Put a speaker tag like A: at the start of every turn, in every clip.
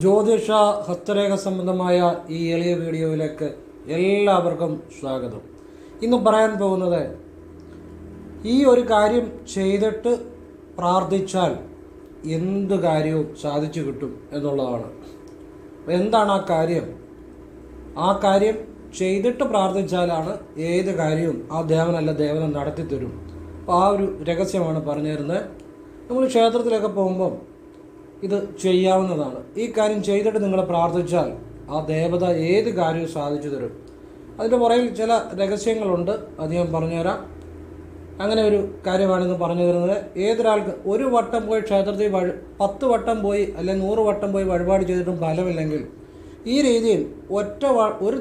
A: ജ്യോതിഷ ഹസ്തരേഖ സംബന്ധമായ ഈ എളിയ വീഡിയോയിലേക്ക് എല്ലാവർക്കും സ്വാഗതം. ഇന്ന് പറയാൻ പോകുന്നത് ഈ ഒരു കാര്യം ചെയ്തിട്ട് പ്രാർത്ഥിച്ചാൽ എന്ത് കാര്യവും സാധിച്ചു കിട്ടും എന്നുള്ളതാണ്. എന്താണ് ആ കാര്യം? ആ കാര്യം ചെയ്തിട്ട് പ്രാർത്ഥിച്ചാലാണ് ഏത് കാര്യവും ആ ദേവൻ നടത്തി തരും. അപ്പോൾ ആ ഒരു രഹസ്യമാണ് പറഞ്ഞു തരുന്നത്. നമ്മൾ ക്ഷേത്രത്തിലൊക്കെ പോകുമ്പം ഇത് ചെയ്യാവുന്നതാണ്. ഈ കാര്യം ചെയ്തിട്ട് നിങ്ങൾ പ്രാർത്ഥിച്ചാൽ ആ ദേവത ഏത് കാര്യവും സാധിച്ചു തരും. അതിൻ്റെ പുറകിൽ ചില രഹസ്യങ്ങളുണ്ട്, അത് ഞാൻ പറഞ്ഞുതരാം. അങ്ങനെ ഒരു കാര്യമാണിന്ന് പറഞ്ഞു തരുന്നത്. ഏതൊരാൾക്ക് ഒരു വട്ടം പോയി ക്ഷേത്രത്തിൽ 10 വട്ടം പോയി അല്ലെങ്കിൽ 100 വട്ടം പോയി വഴിപാട് ചെയ്തിട്ടും ഫലമില്ലെങ്കിൽ ഈ രീതിയിൽ ഒരു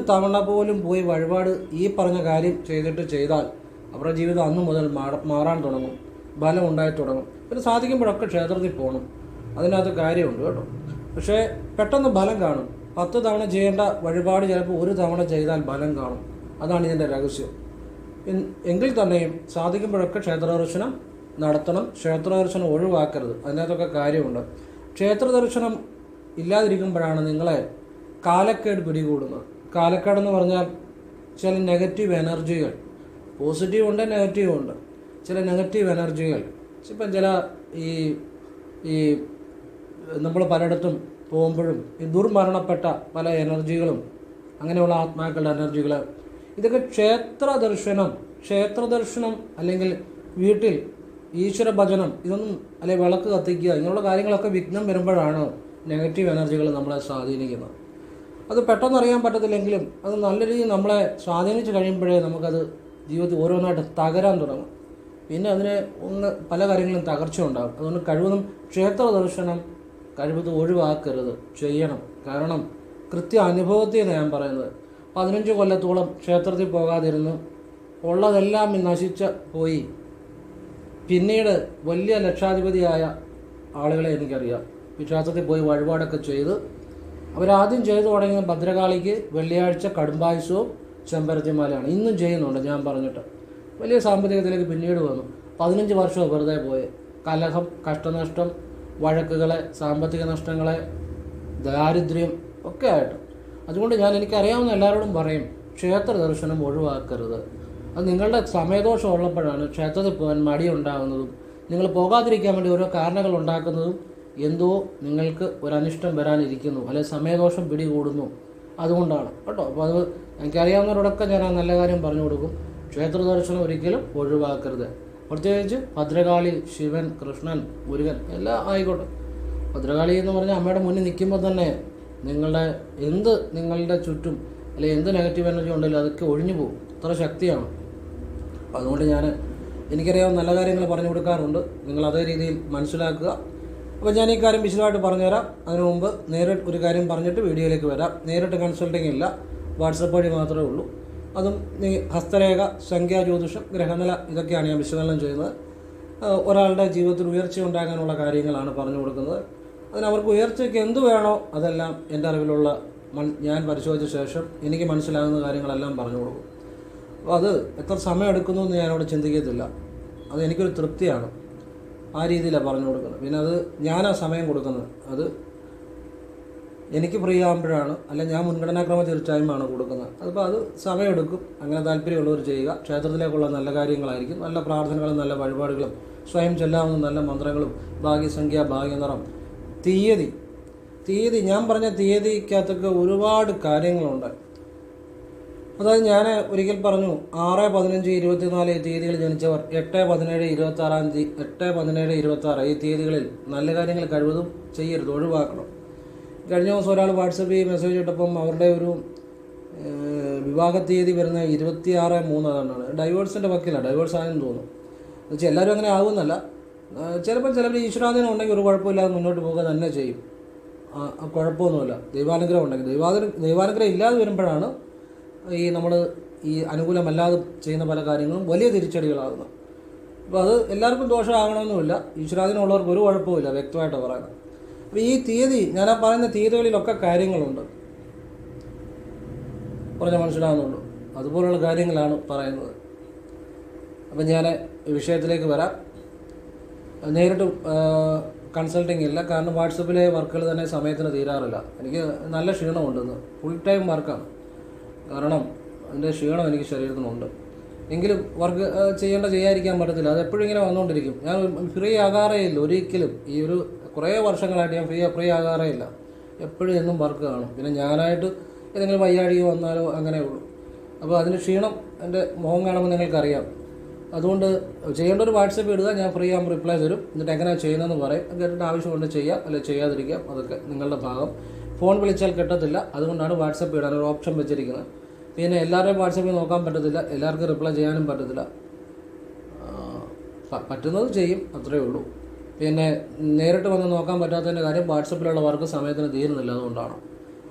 A: തവണ പോലും പോയി വഴിപാട് ഈ പറഞ്ഞ കാര്യം ചെയ്താൽ അവരുടെ ജീവിതം അന്നു മുതൽ മാറാൻ തുടങ്ങും, ഫലം ഉണ്ടായി തുടങ്ങും. പിന്നെ സാധിക്കുമ്പോഴൊക്കെ ക്ഷേത്രത്തിൽ പോകണം, അതിനകത്ത് കാര്യമുണ്ട് കേട്ടോ. പക്ഷേ പെട്ടെന്ന് ഫലം കാണും. 10 തവണ ചെയ്യേണ്ട വഴിപാട് ചിലപ്പോൾ ഒരു തവണ ചെയ്താൽ ഫലം കാണും. അതാണ് ഇതിൻ്റെ രഹസ്യം. എങ്കിൽ തന്നെയും സാധിക്കുമ്പോഴൊക്കെ ക്ഷേത്രദർശനം നടത്തണം. ക്ഷേത്രദർശനം ഒഴിവാക്കരുത്, അതിനകത്തൊക്കെ കാര്യമുണ്ട്. ക്ഷേത്രദർശനം ഇല്ലാതിരിക്കുമ്പോഴാണ് നിങ്ങളെ കാലക്കേട് പിടികൂടുന്നത്. കാലക്കേടെന്ന് പറഞ്ഞാൽ ചില നെഗറ്റീവ് എനർജികൾ, പോസിറ്റീവ് ഉണ്ട് നെഗറ്റീവ് ഉണ്ട്. ചില നെഗറ്റീവ് എനർജികൾ ഇപ്പം ചില ഈ നമ്മൾ പലയിടത്തും പോകുമ്പോഴും ഈ ദുർമരണപ്പെട്ട പല എനർജികളും അങ്ങനെയുള്ള ആത്മാക്കളുടെ എനർജികൾ, ഇതൊക്കെ ക്ഷേത്രദർശനം അല്ലെങ്കിൽ വീട്ടിൽ ഈശ്വര ഭജനം ഇതൊന്നും അല്ലെങ്കിൽ വിളക്ക് കത്തിക്കുക ഇങ്ങനെയുള്ള കാര്യങ്ങളൊക്കെ വിഘ്നം വരുമ്പോഴാണ് നെഗറ്റീവ് എനർജികൾ നമ്മളെ സ്വാധീനിക്കുന്നത്. അത് പെട്ടെന്ന് അറിയാൻ പറ്റത്തില്ലെങ്കിലും അത് നല്ല രീതിയിൽ നമ്മളെ സ്വാധീനിച്ച് കഴിയുമ്പോഴേ നമുക്കത് ജീവിതത്തിൽ ഓരോന്നായിട്ട് തകരാൻ തുടങ്ങും. പിന്നെ അതിന് പല കാര്യങ്ങളും തകർച്ച ഉണ്ടാകും. അതുകൊണ്ട് കഴിവതും ക്ഷേത്ര ദർശനം കഴിവതും ഒഴിവാക്കരുത്, ചെയ്യണം. കാരണം കൃത്യ അനുഭവത്തിൽ ഞാൻ പറയുന്നത് 15 കൊല്ലത്തോളം ക്ഷേത്രത്തിൽ പോകാതിരുന്നു ഉള്ളതെല്ലാം നശിച്ച് പോയി. പിന്നീട് വലിയ ലക്ഷാധിപതിയായ ആളുകളെ എനിക്കറിയാം. ക്ഷേത്രത്തിൽ പോയി വഴിപാടൊക്കെ ചെയ്ത് അവരാദ്യം ചെയ്തു തുടങ്ങിയ ഭദ്രകാളിക്ക് വെള്ളിയാഴ്ച കടുംബായുസവും ചെമ്പരത്തിമാലയാണ്. ഇന്നും ചെയ്യുന്നുണ്ട് ഞാൻ പറഞ്ഞിട്ട്. വലിയ സാമ്പത്തികത്തിലേക്ക് പിന്നീട് വന്നു. 15 വർഷം വെറുതെ പോയി. കലഹം, കഷ്ടനഷ്ടം, വഴക്കുകളെ, സാമ്പത്തിക നഷ്ടങ്ങളെ, ദാരിദ്ര്യം ഒക്കെ ആയിട്ട്. അതുകൊണ്ട് എനിക്കറിയാവുന്ന എല്ലാവരോടും പറയും, ക്ഷേത്ര ദർശനം ഒഴിവാക്കരുത്. അത് നിങ്ങളുടെ സമയദോഷം ഉള്ളപ്പോഴാണ് ക്ഷേത്രത്തിൽ പോകാൻ മടിയുണ്ടാകുന്നതും നിങ്ങൾ പോകാതിരിക്കാൻ വേണ്ടി ഓരോ കാരണങ്ങൾ ഉണ്ടാക്കുന്നതും. എന്തോ നിങ്ങൾക്ക് ഒരനിഷ്ടം വരാനിരിക്കുന്നു, അല്ലെങ്കിൽ സമയദോഷം പിടികൂടുന്നു, അതുകൊണ്ടാണ് കേട്ടോ. അപ്പോൾ അത് എനിക്കറിയാവുന്നവരോടൊക്കെ ഞാൻ ആ നല്ല കാര്യം പറഞ്ഞു കൊടുക്കും. ക്ഷേത്ര ദർശനം ഒരിക്കലും ഒഴിവാക്കരുത്. പ്രത്യേകിച്ച് ഭദ്രകാളി, ശിവൻ, കൃഷ്ണൻ, മുരുകൻ എല്ലാം ആയിക്കോട്ടെ. ഭദ്രകാളി എന്ന് പറഞ്ഞാൽ അമ്മയുടെ മുന്നിൽ നിൽക്കുമ്പോൾ തന്നെ നിങ്ങളുടെ ചുറ്റും അല്ലെങ്കിൽ എന്ത് നെഗറ്റീവ് എനർജി ഉണ്ടെങ്കിലും അതൊക്കെ ഒഴിഞ്ഞു പോകും. അത്ര ശക്തിയാണ്. അപ്പോൾ അതുകൊണ്ട് എനിക്കറിയാവുന്ന നല്ല കാര്യങ്ങൾ പറഞ്ഞു കൊടുക്കാറുണ്ട്. നിങ്ങൾ അതേ രീതിയിൽ മനസ്സിലാക്കുക. അപ്പോൾ ഞാൻ ഈ കാര്യം വിശദമായിട്ട് പറഞ്ഞുതരാം. അതിനു മുമ്പ് നേരിട്ട് ഒരു കാര്യം പറഞ്ഞിട്ട് വീഡിയോയിലേക്ക് വരാം. നേരിട്ട് കൺസൾട്ടിങ് ഇല്ല, വാട്സപ്പ് വഴി മാത്രമേ ഉള്ളൂ. അതും ഹസ്തരേഖ, സംഖ്യാജ്യോതിഷം, ഗ്രഹനില ഇതൊക്കെയാണ് ഞാൻ വിശകലനം ചെയ്യുന്നത്. ഒരാളുടെ ജീവിതത്തിൽ ഉയർച്ച ഉണ്ടാകാനുള്ള കാര്യങ്ങളാണ് പറഞ്ഞു കൊടുക്കുന്നത്. അവർക്ക് ഉയർച്ചയ്ക്ക് എന്ത് വേണോ അതെല്ലാം എൻ്റെ അറിവിലുള്ള ഞാൻ പരിശോധിച്ച ശേഷം എനിക്ക് മനസ്സിലാകുന്ന കാര്യങ്ങളെല്ലാം പറഞ്ഞു കൊടുക്കും. അപ്പോൾ അത് എത്ര സമയം എടുക്കുന്നു എന്ന് ഞാനവിടെ ചിന്തിക്കത്തില്ല. അത് എനിക്കൊരു തൃപ്തിയാണ്. ആ രീതിയിലാണ് പറഞ്ഞു കൊടുക്കുന്നത്. പിന്നെ അത് ഞാനാ സമയം കൊടുക്കുന്നത്. അത് എനിക്ക് ഫ്രീ ആകുമ്പോഴാണ്, അല്ലെങ്കിൽ ഞാൻ മുൻഗണനാക്രമ തീർച്ചയായുമാണ് കൊടുക്കുന്നത്. അതിപ്പോൾ അത് സമയമെടുക്കും. അങ്ങനെ താല്പര്യമുള്ളവർ ചെയ്യുക. ക്ഷേത്രത്തിലേക്കുള്ള നല്ല കാര്യങ്ങളായിരിക്കും, നല്ല പ്രാർത്ഥനകളും നല്ല വഴിപാടുകളും, സ്വയം ചെല്ലാവുന്ന നല്ല മന്ത്രങ്ങളും, ഭാഗ്യസംഖ്യ, ഭാഗ്യനിറം, തീയതി ഞാൻ പറഞ്ഞ തീയതിക്കകത്തൊക്കെ ഒരുപാട് കാര്യങ്ങളുണ്ട്. അതായത് ഞാൻ ഒരിക്കൽ പറഞ്ഞു 6, 15, 24 തീയതികൾ ജനിച്ചവർ 8, 17, 26 8, 17, 26 ഈ തീയതികളിൽ നല്ല കാര്യങ്ങൾ കഴിവതും ചെയ്യരുത്, ഒഴിവാക്കണം. കഴിഞ്ഞ ദിവസം ഒരാൾ വാട്സപ്പിൽ മെസ്സേജ് ഇട്ടപ്പം അവരുടെ ഒരു വിവാഹ തീയതി വരുന്ന 26/3 ഡൈവേഴ്സിൻ്റെ വക്കിലാണ്. ഡൈവേഴ്സ് ആയെന്ന് തോന്നുന്നു. എന്നുവെച്ചാൽ എല്ലാവരും അങ്ങനെ ആകുന്നല്ല. ചിലപ്പോൾ ഈശ്വരാധീനം ഉണ്ടെങ്കിൽ ഒരു കുഴപ്പമില്ലാതെ മുന്നോട്ട് പോകുക തന്നെ ചെയ്യും. കുഴപ്പമൊന്നുമില്ല. ദൈവാനുഗ്രഹം ഉണ്ടെങ്കിൽ. ദൈവാനുഗ്രഹം ഇല്ലാതെ വരുമ്പോഴാണ് നമ്മൾ അനുകൂലമല്ലാതെ ചെയ്യുന്ന പല കാര്യങ്ങളും വലിയ തിരിച്ചടികളാകുന്നത്. അപ്പോൾ അത് എല്ലാവർക്കും ദോഷമാകണമെന്നുമില്ല. ഈശ്വരാധീനം ഉള്ളവർക്ക് ഒരു കുഴപ്പമില്ല, വ്യക്തമായിട്ട് പറയുന്നത്. അപ്പോൾ ഈ തീയതി, ഞാൻ ആ പറയുന്ന തീയതികളിലൊക്കെ കാര്യങ്ങളുണ്ട്, പറഞ്ഞാൽ മനസ്സിലാകുന്നുള്ളൂ. അതുപോലുള്ള കാര്യങ്ങളാണ് പറയുന്നത്. അപ്പം ഞാൻ വിഷയത്തിലേക്ക് വരാം. നേരിട്ട് കൺസൾട്ടിങ് ഇല്ല. കാരണം വാട്സപ്പിലെ വർക്കുകൾ തന്നെ സമയത്തിന് തീരാറില്ല. എനിക്ക് നല്ല ക്ഷീണമുണ്ടെന്ന്, ഫുൾ ടൈം വർക്കാണ്. കാരണം അതിൻ്റെ ക്ഷീണം എനിക്ക് ശരീരത്തിനുണ്ട്. എങ്കിലും വർക്ക് ചെയ്യാതിരിക്കാൻ പറ്റത്തില്ല. അത് എപ്പോഴും ഇങ്ങനെ വന്നുകൊണ്ടിരിക്കും. ഞാൻ ഫ്രീ ആകാറേ ഇല്ല ഒരിക്കലും. ഈ ഒരു കുറേ വർഷങ്ങളായിട്ട് ഞാൻ ഫ്രീ ആകാറേ ഇല്ല. എപ്പോഴും എന്നും വർക്ക് കാണും. പിന്നെ ഞാനായിട്ട് ഏതെങ്കിലും വയ്യാഴിക വന്നാലോ അങ്ങനെ ഉള്ളൂ. അപ്പോൾ അതിന് ക്ഷീണം എൻ്റെ മുഖം കാണുമ്പോൾ നിങ്ങൾക്കറിയാം. അതുകൊണ്ട് ചെയ്യേണ്ട ഒരു വാട്സപ്പ് ഇടുക, ഞാൻ ഫ്രീ ആകുമ്പോൾ റിപ്ലൈ തരും. എന്നിട്ട് എങ്ങനെയാണ് ചെയ്യുന്നതെന്ന് പറയും. കേട്ടിട്ട് ആവശ്യമുണ്ട് ചെയ്യാം, അല്ലെങ്കിൽ ചെയ്യാതിരിക്കാം, അതൊക്കെ നിങ്ങളുടെ ഭാഗം. ഫോൺ വിളിച്ചാൽ കിട്ടത്തില്ല, അതുകൊണ്ടാണ് വാട്സപ്പ് ഇടാൻ ഒരു ഓപ്ഷൻ വെച്ചിരിക്കുന്നത്. പിന്നെ എല്ലാവരുടെയും വാട്സപ്പിൽ നോക്കാൻ പറ്റത്തില്ല, എല്ലാവർക്കും റിപ്ലൈ ചെയ്യാനും പറ്റത്തില്ല. പറ്റുന്നത് ചെയ്യും, അത്രയേ ഉള്ളൂ. പിന്നെ നേരിട്ട് വന്ന് നോക്കാൻ പറ്റാത്തതിൻ്റെ കാര്യം വാട്സപ്പിലുള്ള വർക്ക് സമയത്തിന് തീരുന്നില്ല, അതുകൊണ്ടാണ്.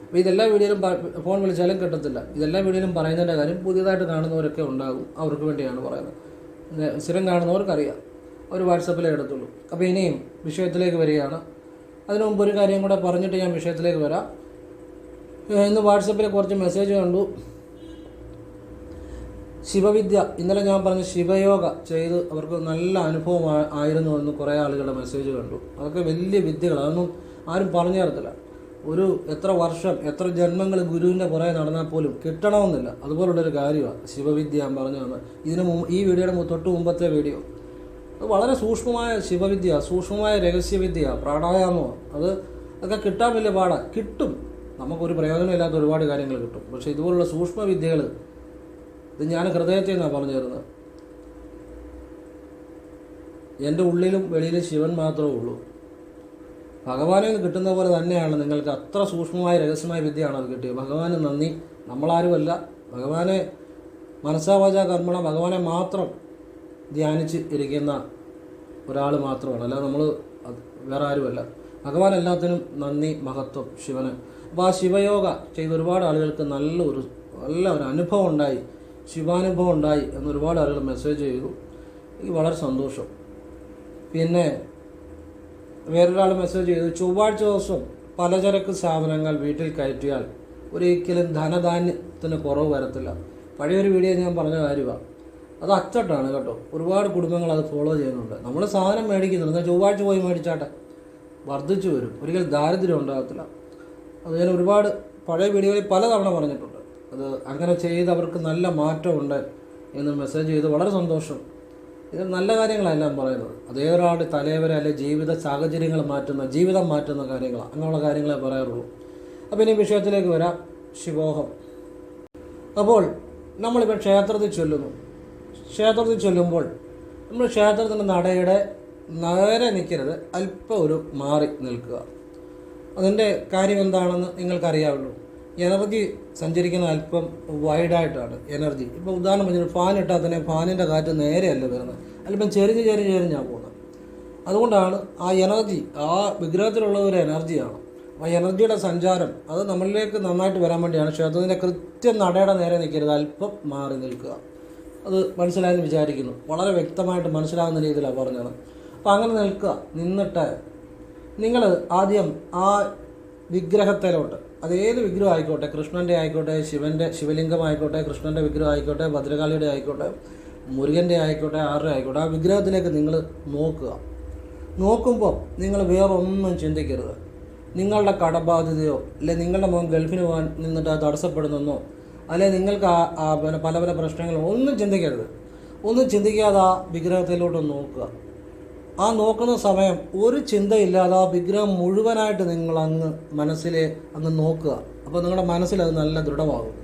A: അപ്പോൾ ഇതെല്ലാ വീഡിയോയിലും ഫോൺ വിളിച്ചാലും കിട്ടത്തില്ല. ഇതെല്ലാ വീഡിയോയിലും പറയുന്നതിൻ്റെ കാര്യം പുതിയതായിട്ട് കാണുന്നവരൊക്കെ ഉണ്ടാകും, അവർക്ക് വേണ്ടിയാണ് പറയുന്നത്. സ്ഥിരം കാണുന്നവർക്കറിയാം, അവർ വാട്സപ്പിലേ എടുത്തുള്ളൂ. അപ്പോൾ ഇനിയും വിഷയത്തിലേക്ക് വരികയാണ്. അതിനു മുമ്പ് ഒരു കാര്യം കൂടെ പറഞ്ഞിട്ട് ഞാൻ വിഷയത്തിലേക്ക് വരാം. ഇന്ന് വാട്സപ്പിൽ കുറച്ച് മെസ്സേജ് കണ്ടു. ശിവവിദ്യ, ഇന്നലെ ഞാൻ പറഞ്ഞ ശിവയോഗ ചെയ്ത് അവർക്ക് നല്ല അനുഭവം ആയിരുന്നു എന്ന് കുറേ ആളുകളുടെ മെസ്സേജ് കണ്ടു. അതൊക്കെ വലിയ വിദ്യകൾ, അതൊന്നും ആരും പറഞ്ഞു തരത്തില്ല. ഒരു എത്ര വർഷം എത്ര ജന്മങ്ങൾ ഗുരുവിൻ്റെ പുറകെ നടന്നാൽ പോലും കിട്ടണമെന്നില്ല. അതുപോലുള്ളൊരു കാര്യമാണ് ശിവവിദ്യ ഞാൻ പറഞ്ഞു തന്നത്. ഈ വീഡിയോയുടെ തൊട്ട് മുമ്പത്തെ വീഡിയോ, അത് വളരെ സൂക്ഷ്മമായ ശിവവിദ്യ, സൂക്ഷ്മമായ രഹസ്യവിദ്യ, പ്രാണായാമം, അതൊക്കെ കിട്ടാൻ വലിയ പാടാണ്. കിട്ടും, നമുക്കൊരു പ്രയോജനമില്ലാത്ത ഒരുപാട് കാര്യങ്ങൾ കിട്ടും. പക്ഷേ ഇതുപോലുള്ള സൂക്ഷ്മവിദ്യകൾ, ഇത് ഞാൻ ഹൃദയത്തിൽ നിന്നാണ് പറഞ്ഞു തരുന്നത്. എൻ്റെ ഉള്ളിലും വെളിയിലും ശിവൻ മാത്രമേ ഉള്ളൂ. ഭഗവാനിൽ നിന്ന് കിട്ടുന്ന പോലെ തന്നെയാണ് നിങ്ങൾക്ക്. അത്ര സൂക്ഷ്മമായ രഹസ്യമായ വിദ്യയാണ് അത് കിട്ടിയത്. ഭഗവാന് നന്ദി. നമ്മളാരുമല്ല, ഭഗവാനെ മനസ്സാവാച കർമ്മണ ഭഗവാനെ മാത്രം ധ്യാനിച്ച് ഇരിക്കുന്ന ഒരാൾ മാത്രമാണ്, അല്ലാതെ നമ്മൾ വേറെ ആരുമല്ല. ഭഗവാൻ എല്ലാത്തിനും നന്ദി, മഹത്വം ശിവന്. അപ്പോൾ ആ ശിവയോഗ ചെയ്ത ഒരുപാട് ആളുകൾക്ക് നല്ല ഒരു അനുഭവം ഉണ്ടായി, ശിവാനുഭവം ഉണ്ടായി എന്ന് ഒരുപാട് ആളുകൾ മെസ്സേജ് ചെയ്തു. എനിക്ക് വളരെ സന്തോഷം. പിന്നെ വേറൊരാൾ മെസ്സേജ് ചെയ്തു, ചൊവ്വാഴ്ച ദിവസം പലചരക്ക് സാധനങ്ങൾ വീട്ടിൽ കയറ്റിയാൽ ഒരിക്കലും ധനധാന്യത്തിന് കുറവ് വരത്തില്ല. പഴയൊരു വീഡിയോ ഞാൻ പറഞ്ഞ കാര്യമാണ്. അത് അച്ചട്ടാണ് കേട്ടോ. ഒരുപാട് കുടുംബങ്ങൾ അത് ഫോളോ ചെയ്യുന്നുണ്ട്. നമ്മൾ സാധനം മേടിക്കുന്നുണ്ട്, എന്നാൽ ചൊവ്വാഴ്ച പോയി മേടിച്ചാട്ടെ, വർദ്ധിച്ചു വരും, ഒരിക്കലും ദാരിദ്ര്യം ഉണ്ടാകത്തില്ല. അത് ഞാൻ ഒരുപാട് പഴയ വീഡിയോയിൽ പലതവണ പറഞ്ഞിട്ടുണ്ട്. അത് അങ്ങനെ ചെയ്തവർക്ക് നല്ല മാറ്റമുണ്ട് എന്ന് മെസ്സേജ് ചെയ്ത് വളരെ സന്തോഷം. ഇത് നല്ല കാര്യങ്ങളെല്ലാം പറയുന്നത്. അതേ ഒരാളുടെ തലവരെ അല്ലെങ്കിൽ ജീവിത സാഹചര്യങ്ങൾ മാറ്റുന്ന, ജീവിതം മാറ്റുന്ന കാര്യങ്ങളാണ്, അങ്ങനെയുള്ള കാര്യങ്ങളെ പറയാറുള്ളൂ. അപ്പോൾ ഇനി വിഷയത്തിലേക്ക് വരാം. ശിവോഹം. അപ്പോൾ നമ്മളിപ്പോൾ ക്ഷേത്രത്തിൽ ചൊല്ലുമ്പോൾ നമ്മൾ ക്ഷേത്രത്തിൻ്റെ നടയുടെ നേരെ നിൽക്കരുത്, അല്പം ഒരു മാറി നിൽക്കുക. അതിൻ്റെ കാര്യം എന്താണെന്ന് നിങ്ങൾക്കറിയാവുള്ളൂ. എനർജി സഞ്ചരിക്കുന്ന അല്പം വൈഡായിട്ടാണ് എനർജി. ഇപ്പോൾ ഉദാഹരണം പറഞ്ഞാൽ ഫാൻ ഇട്ടാൽ തന്നെ ഫാനിൻ്റെ കാറ്റ് നേരെയല്ല വരുന്നത്, അല്പം ചെരിഞ്ഞാണ് പോകുന്നത്. അതുകൊണ്ടാണ് ആ എനർജി, ആ വിഗ്രഹത്തിലുള്ള ഒരു എനർജിയാണ്. ആ എനർജിയുടെ സഞ്ചാരം അത് നമ്മളിലേക്ക് നന്നായിട്ട് വരാൻ വേണ്ടിയാണ് ക്ഷേത്രത്തിൻ്റെ കൃത്യം നടയുടെ നേരെ നിൽക്കരുത്, അല്പം മാറി നിൽക്കുക. അത് മനസ്സിലായെന്ന് വിചാരിക്കുന്നു. വളരെ വ്യക്തമായിട്ട് മനസ്സിലാകുന്ന രീതിയിലാണ് പറഞ്ഞത്. അപ്പോൾ അങ്ങനെ നിൽക്കുക. നിന്നിട്ട് നിങ്ങൾ ആദ്യം ആ വിഗ്രഹത്തിലോട്ട്, അതേത് വിഗ്രഹം ആയിക്കോട്ടെ, കൃഷ്ണൻ്റെ ആയിക്കോട്ടെ, ശിവലിംഗമായിക്കോട്ടെ, കൃഷ്ണൻ്റെ വിഗ്രഹം ആയിക്കോട്ടെ, ഭദ്രകാളിയുടെ ആയിക്കോട്ടെ, മുരുകൻ്റെ ആയിക്കോട്ടെ, ആരുടെ ആയിക്കോട്ടെ, ആ വിഗ്രഹത്തിലേക്ക് നിങ്ങൾ നോക്കുക. നോക്കുമ്പോൾ നിങ്ങൾ വേറൊന്നും ചിന്തിക്കരുത്. നിങ്ങളുടെ കടബാധ്യതയോ അല്ലെങ്കിൽ നിങ്ങളുടെ മകൻ ഗൾഫിന് പോകാൻ നിന്നിട്ട് അത് തടസ്സപ്പെടുന്നെന്നോ അല്ലെങ്കിൽ നിങ്ങൾക്ക് പിന്നെ പല പ്രശ്നങ്ങളോ ഒന്നും ചിന്തിക്കരുത്. ഒന്നും ചിന്തിക്കാതെ ആ വിഗ്രഹത്തിലോട്ട് നോക്കുക. ആ നോക്കുന്ന സമയം ഒരു ചിന്തയില്ലാതെ ആ വിഗ്രഹം മുഴുവനായിട്ട് നിങ്ങൾ മനസ്സിൽ നോക്കുക. അപ്പോൾ നിങ്ങളുടെ മനസ്സിൽ അത് നല്ല ദൃഢമാകും.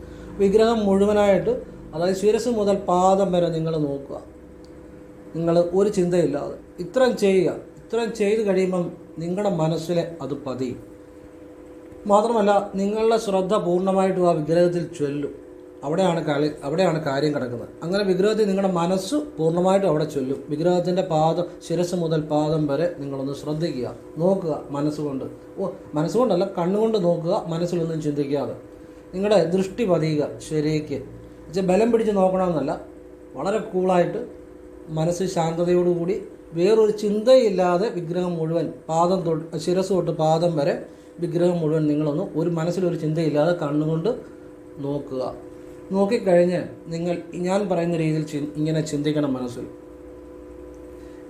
A: വിഗ്രഹം മുഴുവനായിട്ട്, അതായത് ശിരസ് മുതൽ പാദം വരെ നിങ്ങൾ നോക്കുക. നിങ്ങൾ ഒരു ചിന്തയില്ലാതെ ഇത്രയും ചെയ്യുക. ഇത്രയും ചെയ്ത് കഴിയുമ്പം നിങ്ങളുടെ മനസ്സിൽ അത് പതിയും. മാത്രമല്ല നിങ്ങളുടെ ശ്രദ്ധ പൂർണ്ണമായിട്ടും ആ വിഗ്രഹത്തിൽ ചൊല്ലും. അവിടെയാണ് കാര്യം കിടക്കുന്നത്. അങ്ങനെ വിഗ്രഹത്തിൽ നിങ്ങളുടെ മനസ്സ് പൂർണ്ണമായിട്ടും അവിടെ ചൊല്ലും. വിഗ്രഹത്തിൻ്റെ ശിരസ് മുതൽ പാദം വരെ നിങ്ങളൊന്ന് ശ്രദ്ധിക്കുക, നോക്കുക മനസ്സുകൊണ്ട്. മനസ്സുകൊണ്ടല്ല, കണ്ണുകൊണ്ട് നോക്കുക, മനസ്സിലൊന്നും ചിന്തിക്കാതെ. നിങ്ങളുടെ ദൃഷ്ടി പതിയുക ശരിക്ക്. ബലം പിടിച്ച് നോക്കണമെന്നല്ല, വളരെ കൂളായിട്ട് മനസ്സ് ശാന്തതയോടുകൂടി വേറൊരു ചിന്തയില്ലാതെ വിഗ്രഹം മുഴുവൻ ശിരസ് തൊട്ട് പാദം വരെ വിഗ്രഹം മുഴുവൻ നിങ്ങളൊന്ന് ഒരു മനസ്സിലൊരു ചിന്തയില്ലാതെ കണ്ണുകൊണ്ട് നോക്കുക. നോക്കിക്കഴിഞ്ഞ് ഞാൻ പറയുന്ന രീതിയിൽ ഇങ്ങനെ ചിന്തിക്കണം മനസ്സിൽ.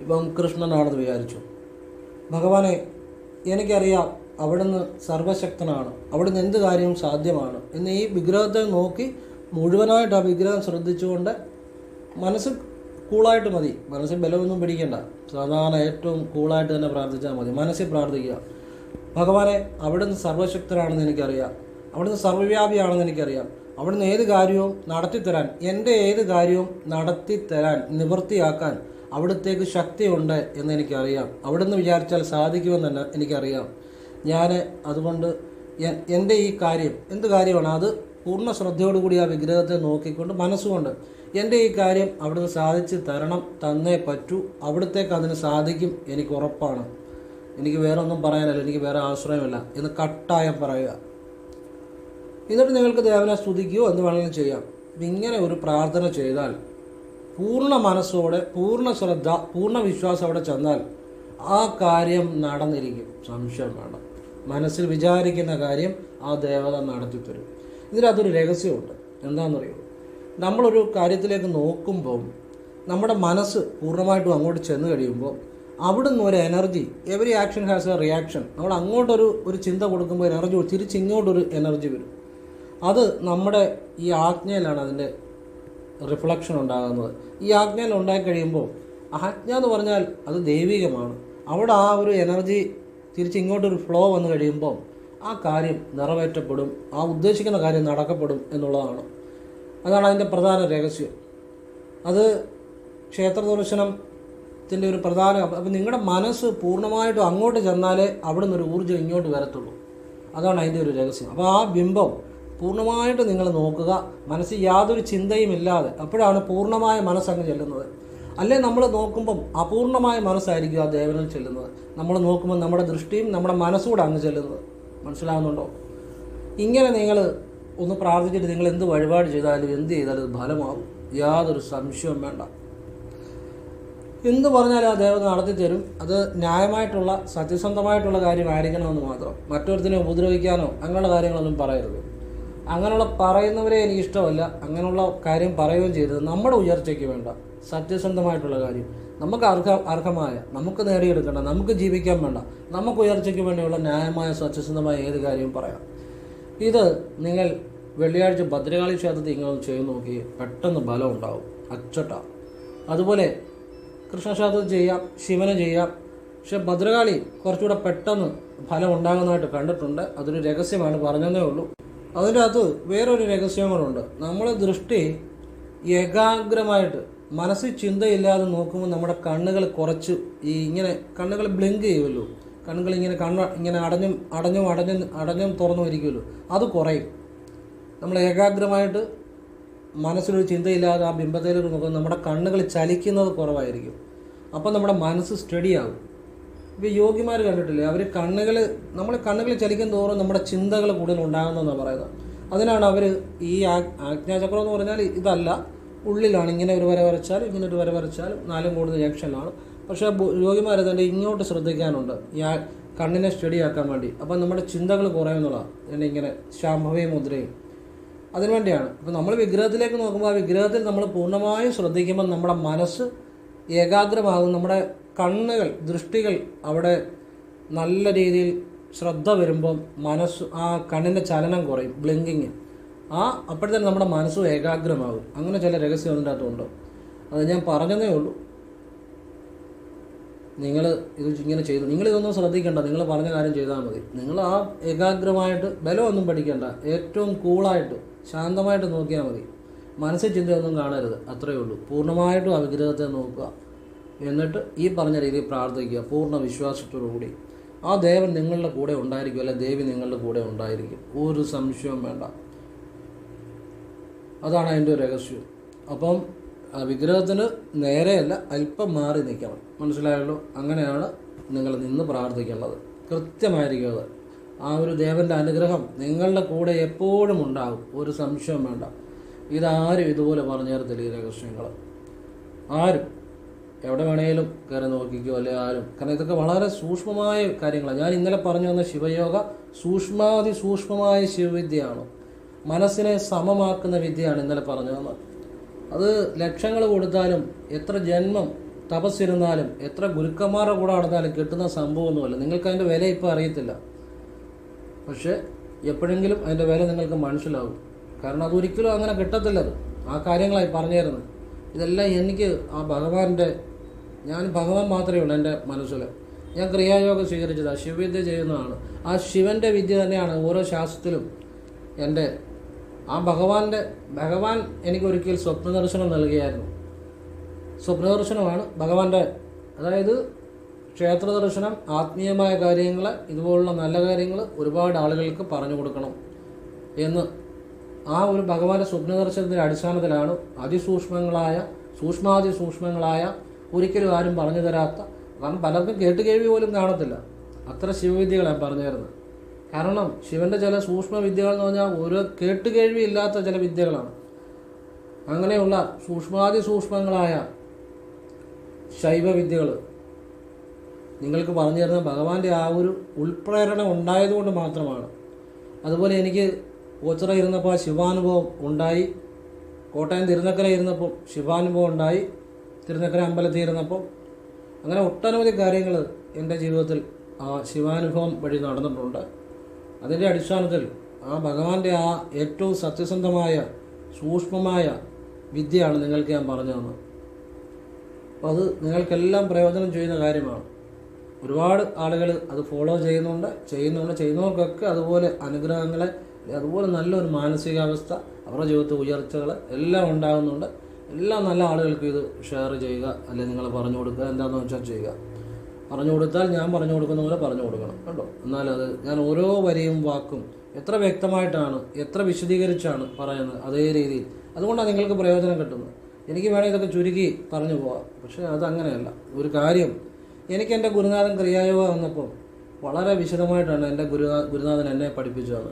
A: ഇപ്പം കൃഷ്ണനാണെന്ന് വിചാരിച്ചു. ഭഗവാനെ, എനിക്കറിയാം അവിടുന്ന് സർവശക്തനാണ്, അവിടുന്ന് എന്ത് കാര്യവും സാധ്യമാണ് എന്ന് ഈ വിഗ്രഹത്തെ നോക്കി മുഴുവനായിട്ട് ആ വിഗ്രഹം ശ്രദ്ധിച്ചുകൊണ്ട് മനസ്സ് കൂളായിട്ട് മതി. മനസ്സിൽ ബലമൊന്നും പിടിക്കണ്ട. സാധാരണ ഏറ്റവും കൂളായിട്ട് തന്നെ പ്രാർത്ഥിച്ചാൽ മതി. മനസ്സിൽ പ്രാർത്ഥിക്കുക, ഭഗവാനെ, അവിടുന്ന് സർവശക്തനാണെന്ന് എനിക്കറിയാം, അവിടുന്ന് സർവ്വവ്യാപിയാണെന്ന് എനിക്കറിയാം, അവിടുന്ന് ഏത് കാര്യവും നടത്തിത്തരാൻ, എൻ്റെ ഏത് കാര്യവും നടത്തിത്തരാൻ, നിവൃത്തിയാക്കാൻ അവിടുത്തേക്ക് ശക്തിയുണ്ട് എന്നെനിക്കറിയാം. അവിടുന്ന് വിചാരിച്ചാൽ സാധിക്കുമെന്ന് എനിക്കറിയാം. ഞാൻ അതുകൊണ്ട് എൻ്റെ ഈ കാര്യം എന്ത് കാര്യമാണ് അത് പൂർണ്ണ ശ്രദ്ധയോടുകൂടി ആ വിഗ്രഹത്തെ നോക്കിക്കൊണ്ട് മനസ്സുകൊണ്ട് എൻ്റെ ഈ കാര്യം അവിടുന്ന് സാധിച്ച് തരണം, തന്നേ പറ്റൂ, അവിടുത്തേക്ക് അതിന് സാധിക്കും, എനിക്ക് ഉറപ്പാണ്, എനിക്ക് വേറെ ഒന്നും പറയാനല്ല, എനിക്ക് വേറെ ആശ്രയമില്ല എന്ന് കട്ടായം പറയുക. എന്നിട്ട് നിങ്ങൾക്ക് ദേവനെ സ്തുതിക്കുകയോ എന്ത് വേണമെങ്കിലും ചെയ്യാം. ഇങ്ങനെ ഒരു പ്രാർത്ഥന ചെയ്താൽ പൂർണ്ണ മനസ്സോടെ, പൂർണ്ണ ശ്രദ്ധ, പൂർണ്ണ വിശ്വാസം അവിടെ ചെന്നാൽ ആ കാര്യം നടന്നിരിക്കും. സംശയം വേണ്ട. മനസ്സിൽ വിചാരിക്കുന്ന കാര്യം ആ ദേവത നടത്തിത്തരും. ഇതിനകത്തൊരു രഹസ്യമുണ്ട്. എന്താണെന്നറിയോ? നമ്മളൊരു കാര്യത്തിലേക്ക് നോക്കുമ്പോൾ നമ്മുടെ മനസ്സ് പൂർണ്ണമായിട്ടും അങ്ങോട്ട് ചെന്ന് കഴിയുമ്പോൾ അവിടുന്ന് ഒരു energy, every action has A reaction. നമ്മൾ അങ്ങോട്ടൊരു ചിന്ത കൊടുക്കുമ്പോൾ എനർജി തിരിച്ചിങ്ങോട്ടൊരു എനർജി വരും. അത് നമ്മുടെ ഈ ആജ്ഞയിലാണ് അതിൻ്റെ റിഫ്ലക്ഷൻ ഉണ്ടാകുന്നത്. ഈ ആജ്ഞയിൽ ഉണ്ടായി കഴിയുമ്പോൾ, ആജ്ഞ എന്ന് പറഞ്ഞാൽ അത് ദൈവികമാണ്. അവിടെ ആ ഒരു എനർജി തിരിച്ചിങ്ങോട്ടൊരു ഫ്ലോ വന്നു കഴിയുമ്പോൾ ആ കാര്യം നിറവേറ്റപ്പെടും, ആ ഉദ്ദേശിക്കുന്ന കാര്യം നടക്കപ്പെടും എന്നുള്ളതാണ്. അതാണ് അതിൻ്റെ പ്രധാന രഹസ്യം. അത് ക്ഷേത്ര ദർശനത്തിൻ്റെ ഒരു പ്രധാന. അപ്പം നിങ്ങളുടെ മനസ്സ് പൂർണ്ണമായിട്ടും അങ്ങോട്ട് ചെന്നാലേ അവിടെ നിന്നൊരു ഊർജ്ജം ഇങ്ങോട്ട് വരത്തുള്ളൂ. അതാണ് അതിൻ്റെ ഒരു രഹസ്യം. അപ്പോൾ ആ ബിംബം പൂർണ്ണമായിട്ട് നിങ്ങൾ നോക്കുക, മനസ്സിൽ യാതൊരു ചിന്തയും ഇല്ലാതെ. അപ്പോഴാണ് പൂർണ്ണമായ മനസ്സങ്ങ് ചെല്ലുന്നത്. അല്ലേ നമ്മൾ നോക്കുമ്പം അപൂർണമായ മനസ്സായിരിക്കും ആ ദേവനിൽ ചെല്ലുന്നത്. നമ്മൾ നോക്കുമ്പോൾ നമ്മുടെ ദൃഷ്ടിയും നമ്മുടെ മനസ്സുകൂടെ അങ്ങ് ചെല്ലുന്നത്. മനസ്സിലാകുന്നുണ്ടോ? ഇങ്ങനെ നിങ്ങൾ ഒന്ന് പ്രാർത്ഥിച്ചിട്ട് നിങ്ങൾ എന്ത് വഴിപാട് ചെയ്താലും എന്ത് ചെയ്താലും അത് ഫലമാകും. യാതൊരു സംശയവും വേണ്ട. എന്ത് പറഞ്ഞാലും ആ ദേവത നടത്തി തരും. അത് ന്യായമായിട്ടുള്ള സത്യസന്ധമായിട്ടുള്ള കാര്യമായിരിക്കണമെന്ന് മാത്രം. മറ്റൊരുത്തിനെ ഉപദ്രവിക്കാനോ അങ്ങനെയുള്ള കാര്യങ്ങളൊന്നും പറയരുത്. അങ്ങനെയുള്ള പറയുന്നവരെ എനിക്കിഷ്ടമല്ല. അങ്ങനെയുള്ള കാര്യം പറയുകയും ചെയ്തത് നമ്മുടെ ഉയർച്ചയ്ക്ക് വേണ്ട, സത്യസന്ധമായിട്ടുള്ള കാര്യം, നമുക്ക് അർഹമായ, നമുക്ക് നേടിയെടുക്കേണ്ട, നമുക്ക് ജീവിക്കാൻ വേണ്ട, നമുക്ക് ഉയർച്ചയ്ക്ക് വേണ്ടിയുള്ള ന്യായമായ സത്യസന്ധമായ ഏത് കാര്യവും പറയാം. ഇത് നിങ്ങൾ വെള്ളിയാഴ്ച ഭദ്രകാളി ക്ഷേത്രത്തിൽ ഇങ്ങനെ ചെയ്ത് നോക്കി പെട്ടെന്ന് ബലം ഉണ്ടാവും, അച്ചട്ട. അതുപോലെ കൃഷ്ണക്ഷേത്രത്തിൽ ചെയ്യാം, ശിവന് ചെയ്യാം. പക്ഷെ ഭദ്രകാളി കുറച്ചുകൂടെ പെട്ടെന്ന് ഫലം ഉണ്ടാകുന്നതായിട്ട് കണ്ടിട്ടുണ്ട്. അതൊരു രഹസ്യമാണ്, പറഞ്ഞതേ ഉള്ളൂ. അതിൻ്റെ അകത്ത് വേറൊരു രഹസ്യങ്ങളുണ്ട്. നമ്മളെ ദൃഷ്ടി ഏകാഗ്രമായിട്ട് മനസ്സിൽ ചിന്തയില്ലാതെ നോക്കുമ്പോൾ നമ്മുടെ കണ്ണുകൾ കുറച്ച് ഇങ്ങനെ കണ്ണുകൾ ബ്ലിങ്ക് ചെയ്യുമല്ലോ, കണ്ണുകൾ ഇങ്ങനെ അടഞ്ഞും തുറന്നും ഇരിക്കുമല്ലോ, അത് കുറയും. നമ്മൾ ഏകാഗ്രമായിട്ട് മനസ്സിലൊരു ചിന്തയില്ലാതെ ആ ബിംബത്തിലേക്ക് നോക്കുമ്പോൾ നമ്മുടെ കണ്ണുകൾ ചലിക്കുന്നത് കുറവായിരിക്കും. അപ്പം നമ്മുടെ മനസ്സ് സ്റ്റഡിയാകും. ഇപ്പോൾ യോഗിമാർ കണ്ടിട്ടില്ലേ, അവർ നമ്മൾ കണ്ണുകൾ ചലിക്കും തോറും നമ്മുടെ ചിന്തകൾ കൂടുതൽ ഉണ്ടാകുന്നതെന്നാണ് പറയുന്നത്. അതിനാണ് അവർ ഈ ആജ്ഞാചക്രം എന്ന് പറഞ്ഞാൽ ഇതല്ല, ഉള്ളിലാണ്. ഇങ്ങനെ ഒരു വര വരച്ചാലും ഇങ്ങനെ ഒരു വര വരച്ചാലും 4 കൂടുതൽ ജംഗ്ഷനിലാണ്. പക്ഷേ യോഗിമാർ അതിൻ്റെ ഇങ്ങോട്ട് ശ്രദ്ധിക്കാനുണ്ട്, ഈ കണ്ണിനെ സ്റ്റഡിയാക്കാൻ വേണ്ടി. അപ്പം നമ്മുടെ ചിന്തകൾ കുറയുന്നതാണ് ഇങ്ങനെ ശാംഭവി മുദ്രയും അതിനുവേണ്ടിയാണ്. അപ്പോൾ നമ്മൾ വിഗ്രഹത്തിലേക്ക് നോക്കുമ്പോൾ ആ വിഗ്രഹത്തിൽ നമ്മൾ പൂർണ്ണമായും ശ്രദ്ധിക്കുമ്പോൾ നമ്മുടെ മനസ്സ് ഏകാഗ്രമാകും. നമ്മുടെ കണ്ണുകൾ, ദൃഷ്ടികൾ അവിടെ നല്ല രീതിയിൽ ശ്രദ്ധ വരുമ്പം മനസ്സ്, ആ കണ്ണിൻ്റെ ചലനം കുറയും, ബ്ലിങ്കിങ്. അപ്പോഴത്തേനും നമ്മുടെ മനസ്സും ഏകാഗ്രമാകും. അങ്ങനെ ചില രഹസ്യം അതിൻ്റെ അകത്തുണ്ട്. അത് ഞാൻ പറഞ്ഞതേ ഉള്ളൂ. നിങ്ങൾ ഇത് ഇങ്ങനെ ചെയ്തു, നിങ്ങളിതൊന്നും ശ്രദ്ധിക്കേണ്ട, നിങ്ങൾ പറഞ്ഞ കാര്യം ചെയ്താൽ മതി. നിങ്ങൾ ആ ഏകാഗ്രമായിട്ട് ബലമൊന്നും പഠിക്കേണ്ട, ഏറ്റവും കൂളായിട്ട് ശാന്തമായിട്ട് നോക്കിയാൽ മതി. മനസ്സിൽ ചിന്തയൊന്നും കാണരുത്, അത്രയേ ഉള്ളൂ. പൂർണ്ണമായിട്ടും ആ വിഗ്രഹത്തെ നോക്കുക. എന്നിട്ട് ഈ പറഞ്ഞ രീതിയിൽ പ്രാർത്ഥിക്കുക പൂർണ്ണ വിശ്വാസത്തോടുകൂടി. ആ ദേവൻ നിങ്ങളുടെ കൂടെ ഉണ്ടായിരിക്കും, അല്ലെ ദേവി നിങ്ങളുടെ കൂടെ ഉണ്ടായിരിക്കും, ഒരു സംശയവും വേണ്ട. അതാണ് അതിൻ്റെ ഒരു രഹസ്യം. അപ്പം ആ വിഗ്രഹത്തിന് നേരെയല്ല, അല്പം മാറി നിൽക്കണം. മനസ്സിലായല്ലോ? അങ്ങനെയാണ് നിങ്ങൾ നിന്ന് പ്രാർത്ഥിക്കേണ്ടത്. കൃത്യമായിരിക്കും അത്. ആ ഒരു ദേവൻ്റെ അനുഗ്രഹം നിങ്ങളുടെ കൂടെ എപ്പോഴും ഉണ്ടാകും, ഒരു സംശയവും വേണ്ട. ഇതാരും ഇതുപോലെ പറഞ്ഞു തരത്തില്ല ഈ രഹസ്യങ്ങൾ. ആരും എവിടെ വേണേലും കയറി നോക്കിക്കോ, അല്ലെ ആരും. കാരണം ഇതൊക്കെ വളരെ സൂക്ഷ്മമായ കാര്യങ്ങളാണ്. ഞാൻ ഇന്നലെ പറഞ്ഞു തന്ന ശിവയോഗ സൂക്ഷ്മമായ ശിവവിദ്യയാണ്, മനസ്സിനെ സമമാക്കുന്ന വിദ്യയാണ് ഇന്നലെ പറഞ്ഞു തന്നത്. അത് ലക്ഷങ്ങൾ കൊടുത്താലും എത്ര ജന്മം തപസ്സിരുന്നാലും എത്ര ഗുരുക്കന്മാരുടെ കൂടെ നടന്നാലും കിട്ടുന്ന സംഭവമൊന്നുമല്ല. നിങ്ങൾക്ക് അതിൻ്റെ വില ഇപ്പോൾ അറിയത്തില്ല, പക്ഷേ എപ്പോഴെങ്കിലും അതിൻ്റെ വില നിങ്ങൾക്ക് മനസ്സിലാവും. കാരണം അതൊരിക്കലും അങ്ങനെ കിട്ടത്തില്ലത്. ആ കാര്യങ്ങളായി പറഞ്ഞു തരുന്നത്. ഇതെല്ലാം എനിക്ക് ആ ഞാൻ ഭഗവാൻ മാത്രമേ ഉള്ളൂ എൻ്റെ മനസ്സിൽ. ഞാൻ ക്രിയായോഗം സ്വീകരിച്ചത് ശിവവിദ്യ ചെയ്യുന്നതാണ്. ആ ശിവൻ്റെ വിദ്യ തന്നെയാണ് ഓരോ ശാസ്ത്രത്തിലും എൻ്റെ ആ ഭഗവാൻ എനിക്കൊരിക്കൽ സ്വപ്നദർശനം നൽകിയായിരുന്നു. സ്വപ്നദർശനമാണ് ഭഗവാന്റെ, അതായത് ക്ഷേത്ര ദർശനം, ആത്മീയമായ കാര്യങ്ങൾ, ഇതുപോലുള്ള നല്ല കാര്യങ്ങൾ ഒരുപാട് ആളുകൾക്ക് പറഞ്ഞു കൊടുക്കണം എന്ന് ആ ഒരു ഭഗവാന്റെ സ്വപ്നദർശനത്തിൻ്റെ അടിസ്ഥാനത്തിലാണ് സൂക്ഷ്മാതിസൂക്ഷ്മങ്ങളായ ഒരിക്കലും ആരും പറഞ്ഞു തരാത്ത, കാരണം പലർക്കും കേട്ടുകേൾവി പോലും കാണത്തില്ല, അത്ര ശിവവിദ്യകളാണ് പറഞ്ഞു തരുന്നത്. കാരണം ശിവൻ്റെ ചില സൂക്ഷ്മവിദ്യകൾ എന്ന് പറഞ്ഞാൽ ഓരോ കേട്ടുകേൾവി ഇല്ലാത്ത ചില വിദ്യകളാണ്. അങ്ങനെയുള്ള സൂക്ഷ്മാതിസൂക്ഷ്മങ്ങളായ ശൈവവിദ്യകൾ നിങ്ങൾക്ക് പറഞ്ഞു തരുന്ന ഭഗവാന്റെ ആ ഒരു ഉൾപ്രേരണ ഉണ്ടായതുകൊണ്ട് മാത്രമാണ്. അതുപോലെ എനിക്ക് ഓച്ചിറ ഇരുന്നപ്പോൾ ശിവാനുഭവം ഉണ്ടായി, കോട്ടയം തിരുനക്കര ഇരുന്നപ്പോൾ ശിവാനുഭവം ഉണ്ടായി, തിരുനക്കര അമ്പലത്തിൽ ഇരുന്നപ്പോൾ, അങ്ങനെ ഒട്ടനവധി കാര്യങ്ങൾ എൻ്റെ ജീവിതത്തിൽ ആ ശിവാനുഭവം വഴി നടന്നിട്ടുണ്ട്. അതിൻ്റെ അടിസ്ഥാനത്തിൽ ആ ഭഗവാന്റെ ആ ഏറ്റവും സത്യസന്ധമായ സൂക്ഷ്മമായ വിദ്യയാണ് നിങ്ങൾക്ക് ഞാൻ പറഞ്ഞു തന്നത്. അപ്പോൾ അത് നിങ്ങൾക്കെല്ലാം പ്രയോജനം ചെയ്യുന്ന കാര്യമാണ്. ഒരുപാട് ആളുകൾ അത് ഫോളോ ചെയ്യുന്നവർക്കൊക്കെ അതുപോലെ അനുഗ്രഹങ്ങളെ, അതുപോലെ നല്ലൊരു മാനസികാവസ്ഥ, അവരുടെ ജീവിതത്തിൽ ഉയർച്ചകൾ എല്ലാം ഉണ്ടാകുന്നുണ്ട്. എല്ലാ നല്ല ആളുകൾക്കും ഇത് ഷെയർ ചെയ്യുക, അല്ലെങ്കിൽ നിങ്ങൾ പറഞ്ഞു കൊടുക്കുക, എന്താണെന്ന് വെച്ചാൽ ചെയ്യുക. പറഞ്ഞു കൊടുത്താൽ ഞാൻ പറഞ്ഞു കൊടുക്കുന്ന പോലെ പറഞ്ഞു കൊടുക്കണം കേട്ടോ. എന്നാലത് ഞാൻ ഓരോ വരിയും വാക്കും എത്ര വ്യക്തമായിട്ടാണ്, എത്ര വിശദീകരിച്ചാണ് പറയുന്നത്, അതേ രീതിയിൽ, അതുകൊണ്ടാണ് നിങ്ങൾക്ക് പ്രയോജനം കിട്ടുന്നത്. എനിക്ക് വേണമെങ്കിൽ ഇതൊക്കെ ചുരുക്കി പറഞ്ഞു പോകാം, പക്ഷേ അതങ്ങനെയല്ല. ഒരു കാര്യം എനിക്ക് എൻ്റെ ഗുരുനാഥൻ ക്രിയായോഗ വന്നപ്പോൾ വളരെ വിശദമായിട്ടാണ് എൻ്റെ ഗുരുനാഥൻ എന്നെ പഠിപ്പിച്ചത്.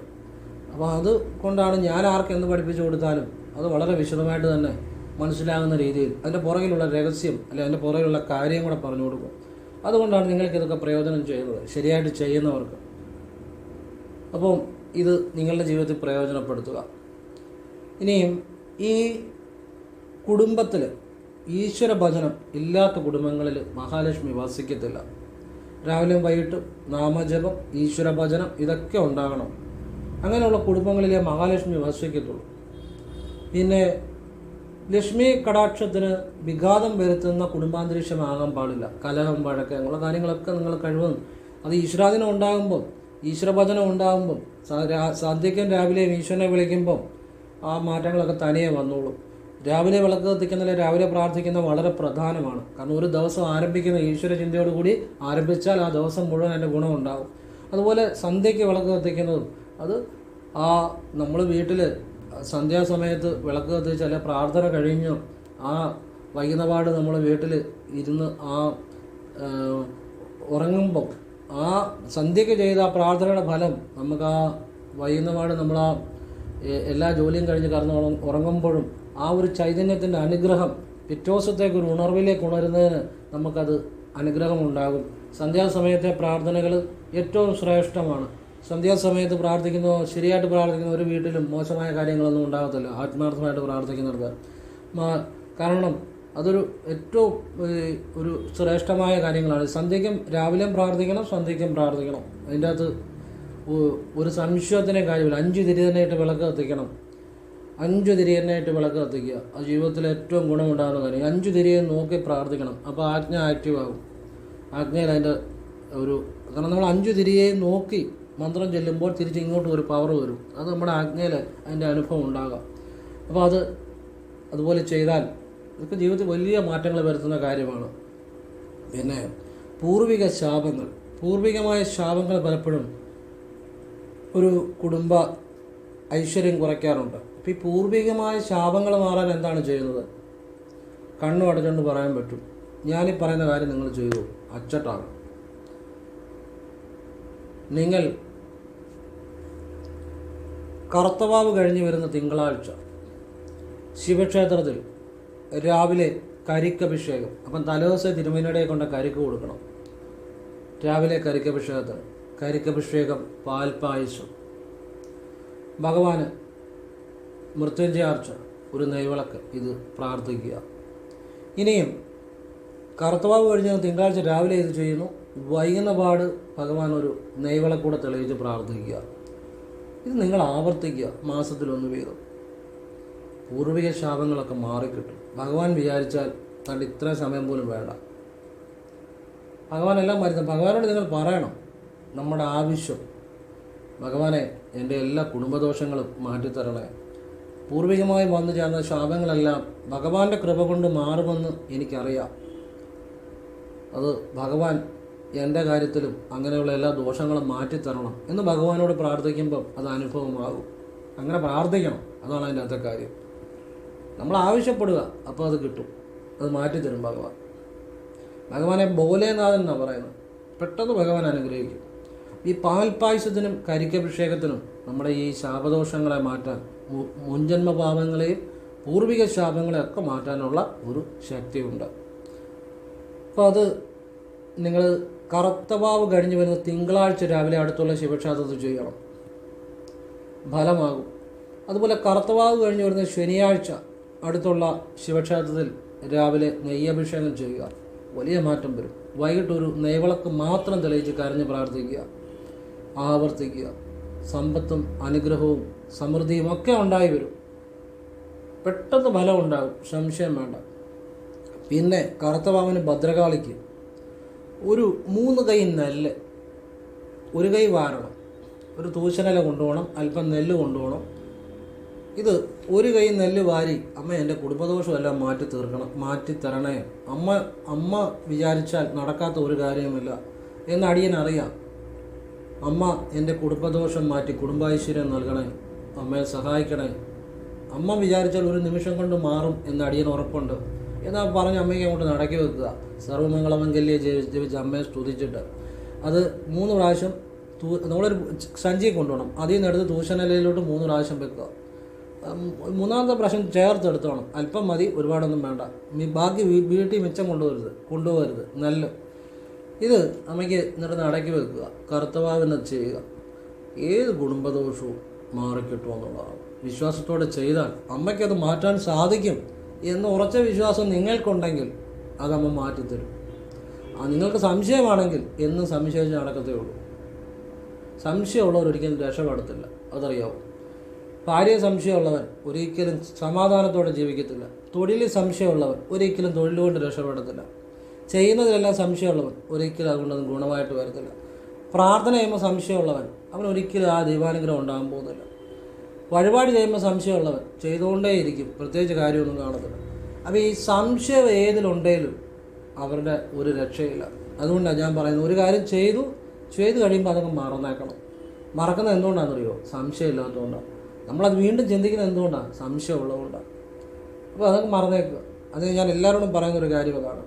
A: അപ്പോൾ അത് കൊണ്ടാണ് ഞാൻ ആർക്ക് എന്ത് പഠിപ്പിച്ചു കൊടുത്താലും അത് വളരെ വിശദമായിട്ട് തന്നെ മനസ്സിലാകുന്ന രീതിയിൽ അതിൻ്റെ പുറകിലുള്ള രഹസ്യം അല്ലെങ്കിൽ അതിൻ്റെ പുറകിലുള്ള കാര്യം കൂടെ പറഞ്ഞു കൊടുക്കും. അതുകൊണ്ടാണ് നിങ്ങൾക്കിതൊക്കെ പ്രയോജനം ചെയ്യുന്നത്, ശരിയായിട്ട് ചെയ്യുന്നവർക്ക്. അപ്പോൾ ഇത് നിങ്ങളുടെ ജീവിതത്തിൽ പ്രയോജനപ്പെടുത്തുക. ഇനിയും ഈ കുടുംബത്തിൽ ഈശ്വര ഭജനം ഇല്ലാത്ത കുടുംബങ്ങളിൽ മഹാലക്ഷ്മി വസിക്കത്തില്ല. രാവിലെയും വൈകിട്ടും നാമജപം, ഈശ്വര ഭജനം ഇതൊക്കെ ഉണ്ടാകണം. അങ്ങനെയുള്ള കുടുംബങ്ങളിലെ മഹാലക്ഷ്മി വസിക്കത്തുള്ളൂ. പിന്നെ ലക്ഷ്മി കടാക്ഷത്തിന് വിഘാതം വരുത്തുന്ന കുടുംബാന്തരീക്ഷമാകാൻ പാടില്ല. കലഹം, വഴക്ക് അങ്ങനെയുള്ള കാര്യങ്ങളൊക്കെ നിങ്ങൾ കഴിവും അത് ഈശ്വരാധീനം ഉണ്ടാകുമ്പോൾ, ഈശ്വരഭജനം ഉണ്ടാകുമ്പോൾ, സന്ധ്യയ്ക്കും രാവിലെയും ഈശ്വരനെ വിളിക്കുമ്പോൾ ആ മാറ്റങ്ങളൊക്കെ തനിയെ വന്നോളും. രാവിലെ വിളക്ക് കത്തിക്കുന്നതിൽ രാവിലെ പ്രാർത്ഥിക്കുന്നത് വളരെ പ്രധാനമാണ്. കാരണം ഒരു ദിവസം ആരംഭിക്കുന്ന ഈശ്വര ചിന്തയോടുകൂടി ആരംഭിച്ചാൽ ആ ദിവസം മുഴുവൻ അതിൻ്റെ ഗുണമുണ്ടാകും. അതുപോലെ സന്ധ്യയ്ക്ക് വിളക്ക് കത്തിക്കുന്നതും അത് നമ്മൾ വീട്ടിൽ സന്ധ്യാസമയത്ത് വിളക്ക് കത്തിച്ച് അല്ലെ പ്രാർത്ഥന കഴിഞ്ഞു ആ വൈകുന്നപാട് നമ്മൾ വീട്ടിൽ ഇരുന്ന് ഉറങ്ങുമ്പം ആ സന്ധ്യയ്ക്ക് ചെയ്ത ആ പ്രാർത്ഥനയുടെ ഫലം നമുക്ക് ആ വൈകുന്നപാട് നമ്മൾ എല്ലാ ജോലിയും കഴിഞ്ഞ് ഉറങ്ങുമ്പോഴും ആ ഒരു ചൈതന്യത്തിൻ്റെ അനുഗ്രഹം പിറ്റോസത്തേക്ക് ഒരു ഉണർവിലേക്ക് ഉണരുന്നതിന് നമുക്കത് അനുഗ്രഹമുണ്ടാകും. സന്ധ്യാസമയത്തെ പ്രാർത്ഥനകൾ ഏറ്റവും ശ്രേഷ്ഠമാണ്. സന്ധ്യാസമയത്ത് ശരിയായിട്ട് പ്രാർത്ഥിക്കുന്ന ഒരു വീട്ടിലും മോശമായ കാര്യങ്ങളൊന്നും ഉണ്ടാകത്തില്ല, ആത്മാർത്ഥമായിട്ട് പ്രാർത്ഥിക്കുന്നിടത്ത്. കാരണം അതൊരു ഏറ്റവും ഒരു ശ്രേഷ്ഠമായ കാര്യങ്ങളാണ്. സന്ധ്യയ്ക്കും രാവിലെയും പ്രാർത്ഥിക്കണം, സന്ധ്യയ്ക്കും പ്രാർത്ഥിക്കണം. അതിൻ്റെ അകത്ത് ഒരു സംശയത്തിനെ കാര്യമില്ല. 5 തിരി തന്നെയായിട്ട് വിളക്ക് കത്തിക്കണം. 5 തിരി തന്നെയായിട്ട് വിളക്ക് കത്തിക്കുക. ആ ജീവിതത്തിൽ ഏറ്റവും ഗുണമുണ്ടാകുന്ന കാര്യം. 5 തിരിയെ നോക്കി പ്രാർത്ഥിക്കണം. അപ്പോൾ ആജ്ഞ ആക്റ്റീവ് ആകും. ആജ്ഞയിൽ അതിൻ്റെ കാരണം നമ്മൾ 5 തിരിയെ നോക്കി മന്ത്രം ചെല്ലുമ്പോൾ തിരിച്ച് ഇങ്ങോട്ട് ഒരു പവർ വരും. അത് നമ്മുടെ ആജ്ഞയിൽ അതിൻ്റെ അനുഭവം ഉണ്ടാകാം. അപ്പോൾ അതുപോലെ ചെയ്താൽ ഇതൊക്കെ ജീവിതത്തിൽ വലിയ മാറ്റങ്ങൾ വരുത്തുന്ന കാര്യമാണ്. പിന്നെ പൂർവികമായ ശാപങ്ങൾ പലപ്പോഴും ഒരു കുടുംബ ഐശ്വര്യം കുറയ്ക്കാറുണ്ട്. അപ്പോൾ ഈ പൂർവികമായ ശാപങ്ങൾ മാറാൻ എന്താണ് ചെയ്യുന്നത്? കണ്ണു അടച്ചുകൊണ്ട് പറയാൻ പറ്റും, ഞാനീ പറയുന്ന കാര്യം നിങ്ങൾ ചെയ്തു, അച്ചട്ടാണ്. നിങ്ങൾ കറുത്തവാവ് കഴിഞ്ഞ് വരുന്ന തിങ്കളാഴ്ച ശിവക്ഷേത്രത്തിൽ രാവിലെ കരിക്കഭിഷേകം. അപ്പം തലേദിവസം തിരുമേനിയുടെ കൊണ്ട് കരിക്ക് കൊടുക്കണം. രാവിലെ കരിക്കഭിഷേകം, പാൽപ്പായസം, ഭഗവാന് മൃത്യുഞ്ജയാർച്ച, ഒരു നെയ്വിളക്ക്, ഇത് പ്രാർത്ഥിക്കുക. ഇനിയും കറുത്തവാവ് കഴിഞ്ഞ് തിങ്കളാഴ്ച രാവിലെ ഇത് ചെയ്യുന്നു. വൈകുന്ന പാട് ഭഗവാൻ ഒരു നെയ്വിളക്കൂടെ തെളിയിച്ച് പ്രാർത്ഥിക്കുക. ഇത് നിങ്ങൾ ആവർത്തിക്കുക മാസത്തിലൊന്ന് വീതം. പൂർവിക ശാപങ്ങളൊക്കെ മാറിക്കിട്ടും. ഭഗവാൻ വിചാരിച്ചാൽ കണ്ട് ഇത്ര സമയം പോലും വേണ്ട. ഭഗവാൻ എല്ലാം മരുന്ന്. ഭഗവാനോട് നിങ്ങൾ പറയണം നമ്മുടെ ആവശ്യം. ഭഗവാനെ, എൻ്റെ എല്ലാ കുടുംബദോഷങ്ങളും മാറ്റിത്തരണേ. പൂർവികമായി വന്നു ചേർന്ന ശാപങ്ങളെല്ലാം ഭഗവാന്റെ കൃപ കൊണ്ട് മാറുമെന്ന് എനിക്കറിയാം. അത് ഭഗവാൻ എൻ്റെ കാര്യത്തിലും അങ്ങനെയുള്ള എല്ലാ ദോഷങ്ങളും മാറ്റിത്തരണം എന്ന് ഭഗവാനോട് പ്രാർത്ഥിക്കുമ്പം അത് അനുഭവമാകും. അങ്ങനെ പ്രാർത്ഥിക്കണം. അതാണ് അതിൻ്റെ അകത്തെ കാര്യം. നമ്മൾ ആവശ്യപ്പെടുക, അപ്പോൾ അത് കിട്ടും. അത് മാറ്റിത്തരും ഭഗവാൻ. ഭഗവാനെ ഭോലേനാഥൻ എന്നാണ് പറയുന്നത്. പെട്ടെന്ന് ഭഗവാൻ അനുഗ്രഹിക്കും. ഈ പാൽപ്പായസത്തിനും കരിക്കഭിഷേകത്തിനും നമ്മുടെ ഈ ശാപദോഷങ്ങളെ മാറ്റാൻ, മുൻജന്മ പാപങ്ങളെയും പൂർവിക ശാപങ്ങളെയൊക്കെ മാറ്റാനുള്ള ഒരു ശക്തിയുണ്ട്. അപ്പോൾ അത് നിങ്ങൾ കറുത്തവാവ് കഴിഞ്ഞ് വരുന്ന തിങ്കളാഴ്ച രാവിലെ അടുത്തുള്ള ശിവക്ഷേത്രത്തിൽ ചെയ്യണം. ഫലമാകും. അതുപോലെ കറുത്തവാവ് കഴിഞ്ഞ് വരുന്ന ശനിയാഴ്ച അടുത്തുള്ള ശിവക്ഷേത്രത്തിൽ രാവിലെ നെയ്യഭിഷേകം ചെയ്യുക. വലിയ മാറ്റം വരും. വൈകിട്ടൊരു നെയ്വിളക്ക് മാത്രം തെളിയിച്ച് കരഞ്ഞ് പ്രാർത്ഥിക്കുക, ആവർത്തിക്കുക. സമ്പത്തും അനുഗ്രഹവും സമൃദ്ധിയും ഒക്കെ ഉണ്ടായി വരും. പെട്ടെന്ന് ഫലം ഉണ്ടാകും, സംശയം വേണ്ട. പിന്നെ കറുത്തവാവിന് ഭദ്രകാളിക്ക് ഒരു 3 കൈ നെല്ല്, ഒരു കൈ വാരണം, ഒരു തൂശനില കൊണ്ടുപോകണം, അല്പം നെല്ല് കൊണ്ടുപോകണം. ഇത് ഒരു കൈ നെല്ല് വാരി, അമ്മ എൻ്റെ കുടുംബദോഷമെല്ലാം മാറ്റിത്തരണേ. അമ്മ വിചാരിച്ചാൽ നടക്കാത്ത ഒരു കാര്യമില്ല എന്ന് അടിയനറിയാം. അമ്മ എൻ്റെ കുടുംബദോഷം മാറ്റി കുടുംബൈശ്വര്യം നൽകണേ, അമ്മയെ സഹായിക്കണേ. അമ്മ വിചാരിച്ചാൽ ഒരു നിമിഷം കൊണ്ട് മാറും എന്ന് അടിയൻ ഉറപ്പുണ്ട് എന്നാൽ പറഞ്ഞ് അമ്മയ്ക്ക് അങ്ങോട്ട് നടക്കി വെക്കുക. സർവ്വമംഗളമംഗല്യെ ജപിച്ച് അമ്മയെ സ്തുതിച്ചിട്ട് അത് 3 പ്രാവശ്യം നമ്മളൊരു സഞ്ചി കൊണ്ടുപോകണം. അതിൽ നിന്ന് എടുത്ത് തൂശനിലയിലോട്ട് 3 പ്രാവശ്യം വെക്കുക. 3ാമത്തെ പ്രാവശ്യം ചേർത്തെടുത്തോണം. അല്പം മതി, ഒരുപാടൊന്നും വേണ്ട. ബാക്കി വീട്ടിൽ മിച്ചം കൊണ്ടുപോകരുത്. നല്ല ഇത് അമ്മയ്ക്ക് എന്നിട്ട് അടക്കി വെക്കുക. കറുത്തവാവിനെ ചെയ്യുക. ഏത് കുടുംബദോഷവും മാറിക്കിട്ടുമെന്നുള്ളതാണ്. വിശ്വാസത്തോടെ ചെയ്താൽ അമ്മയ്ക്കത് മാറ്റാൻ സാധിക്കും എന്ന് ഉറച്ച വിശ്വാസം നിങ്ങൾക്കുണ്ടെങ്കിൽ അതമ്മ മാറ്റിത്തരും. നിങ്ങൾക്ക് സംശയമാണെങ്കിൽ എന്നും സംശയിച്ച് നടക്കത്തേ ഉള്ളൂ. സംശയമുള്ളവർ ഒരിക്കലും രക്ഷപ്പെടത്തില്ല, അതറിയാവും. ഭാര്യയെ സംശയമുള്ളവൻ ഒരിക്കലും സമാധാനത്തോടെ ജീവിക്കത്തില്ല. തൊഴിലിൽ സംശയമുള്ളവൻ ഒരിക്കലും തൊഴിൽ കൊണ്ട് രക്ഷപ്പെടത്തില്ല. ചെയ്യുന്നതിലെല്ലാം സംശയമുള്ളവൻ ഒരിക്കലും അതുകൊണ്ടൊന്നും ഗുണമായിട്ട് വരത്തില്ല. പ്രാർത്ഥന ചെയ്യുമ്പോൾ സംശയമുള്ളവൻ അവൻ ഒരിക്കലും ആ ദൈവാനുഗ്രഹം ഉണ്ടാകാൻ പോകുന്നില്ല. വഴിപാട് ചെയ്യുമ്പോൾ സംശയമുള്ളവൻ ചെയ്തുകൊണ്ടേയിരിക്കും, പ്രത്യേകിച്ച് കാര്യമൊന്നും കാണത്തില്ല. അപ്പോൾ ഈ സംശയം ഏതിലുണ്ടെങ്കിലും അവരുടെ ഒരു രക്ഷയില്ല. അതുകൊണ്ടാണ് ഞാൻ പറയുന്നത്, ഒരു കാര്യം ചെയ്തു കഴിയുമ്പോൾ അതൊക്കെ മറന്നേക്കണം. മറക്കുന്നത് എന്തുകൊണ്ടാണെന്നറിയോ? സംശയമില്ലാത്തതുകൊണ്ടാണ്. നമ്മളത് വീണ്ടും ചിന്തിക്കുന്നത് എന്തുകൊണ്ടാണ്? സംശയമുള്ളതുകൊണ്ടാണ്. അപ്പോൾ അതൊക്കെ മറന്നേക്കുക. അത് ഞാൻ എല്ലാവരോടും പറയുന്നൊരു കാര്യം അതാണ്.